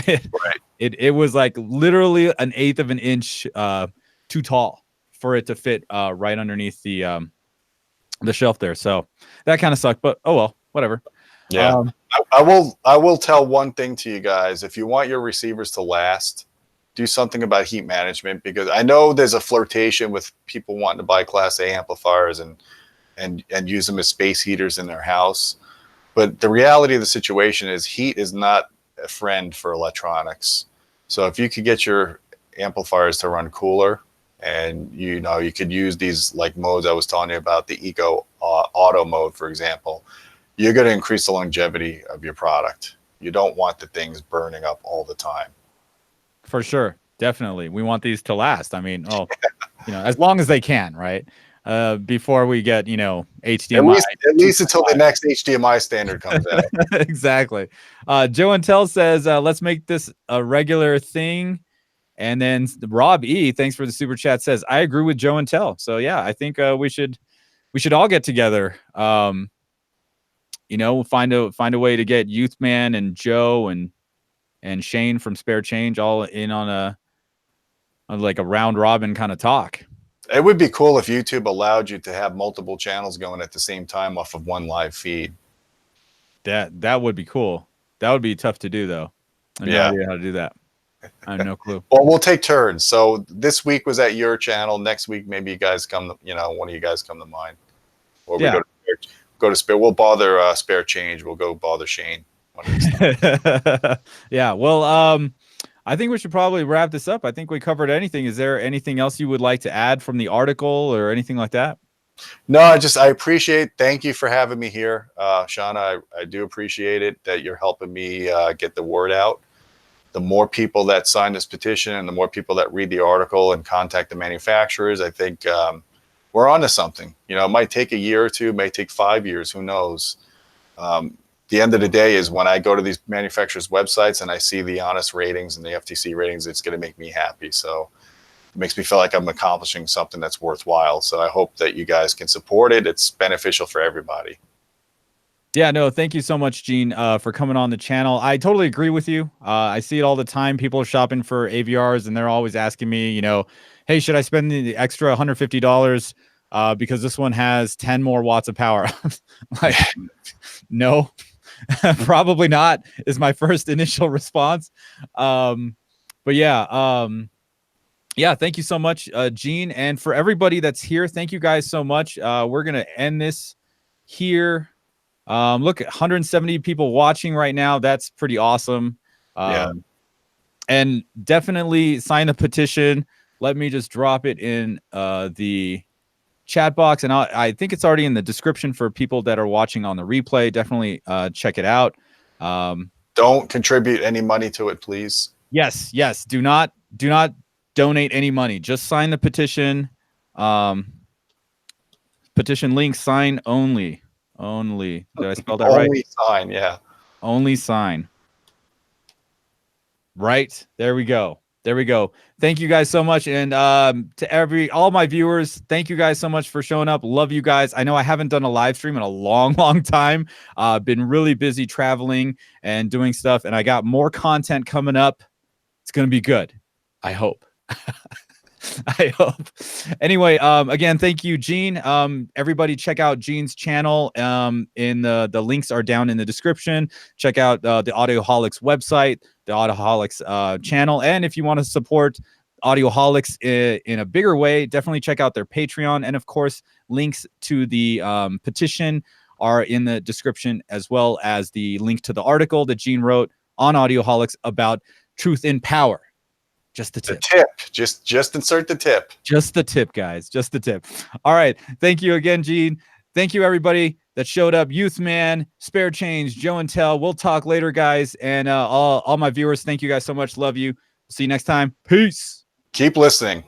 Right. It was like literally an eighth of an inch too tall for it to fit right underneath the shelf there. So that kind of sucked, but oh well, whatever. Yeah. I will tell one thing to you guys. If you want your receivers to last, do something about heat management, because I know there's a flirtation with people wanting to buy Class A amplifiers and use them as space heaters in their house. But the reality of the situation is heat is not a friend for electronics. So if you could get your amplifiers to run cooler, and you know, you could use these like modes I was telling you about, the eco auto mode, for example, you're going to increase the longevity of your product. You don't want the things burning up all the time. For sure. Definitely. We want these to last. I mean, you know, as long as they can, right? Before we get, you know, HDMI. At least until the next HDMI standard comes out. Exactly. Joe and Tell says, let's make this a regular thing. And then Rob E, thanks for the super chat, says, I agree with Joe and Tell. So yeah, I think we should all get together. You know, find a way to get Youthman and Joe and Shane from Spare Change all in on like a round robin kind of talk. It would be cool if YouTube allowed you to have multiple channels going at the same time off of one live feed. That would be cool. That would be tough to do, though. I have no idea how to do that. I have no clue. Well, we'll take turns. So this week was at your channel. Next week, maybe you guys come, you know, one of you guys come to mine. Or we go to Spare. We'll bother Spare Change. We'll go bother Shane. Yeah. Well, I think we should probably wrap this up. I think we covered anything. Is there anything else you would like to add from the article or anything like that? No, I appreciate. Thank you for having me here, Shauna. I do appreciate it that you're helping me get the word out. The more people that sign this petition and the more people that read the article and contact the manufacturers, I think we're onto something. You know, it might take a year or two, it may take 5 years, who knows? The end of the day is when I go to these manufacturers' websites and I see the honest ratings and the FTC ratings, it's going to make me happy. So it makes me feel like I'm accomplishing something that's worthwhile. So I hope that you guys can support it. It's beneficial for everybody. Yeah, no, thank you so much, Gene, for coming on the channel. I totally agree with you. I see it all the time. People are shopping for AVRs and they're always asking me, you know, hey, should I spend the extra $150 because this one has 10 more watts of power? Like, no. Probably not is my first initial response. But yeah, yeah, thank you so much, Gene. And for everybody that's here, thank you guys so much. We're going to end this here. Look at 170 people watching right now. That's pretty awesome. Yeah. And definitely sign the petition. Let me just drop it in the chat box. And I think it's already in the description for people that are watching on the replay. Definitely check it out. Don't contribute any money to it, please. Yes, yes. Do not donate any money. Just sign the petition. Petition link, sign only. Only. Did I spell that right? Only sign, yeah. Only sign. Right. There we go. There we go. Thank you guys so much. And to all my viewers, thank you guys so much for showing up. Love you guys. I know I haven't done a live stream in a long, long time. Been really busy traveling and doing stuff. And I got more content coming up. It's going to be good. I hope. I hope. Anyway, again, thank you, Gene. Everybody check out Gene's channel. In the links are down in the description. Check out the Audioholics website, the Audioholics channel. And if you want to support Audioholics in a bigger way, definitely check out their Patreon. And of course, links to the petition are in the description, as well as the link to the article that Gene wrote on Audioholics about truth in power. Just the tip. The tip. Just insert the tip. Just the tip, guys. Just the tip. All right. Thank you again, Gene. Thank you, everybody that showed up. Youth Man, Spare Change, Joe and Tell. We'll talk later, guys. And all my viewers, thank you guys so much. Love you. See you next time. Peace. Keep listening.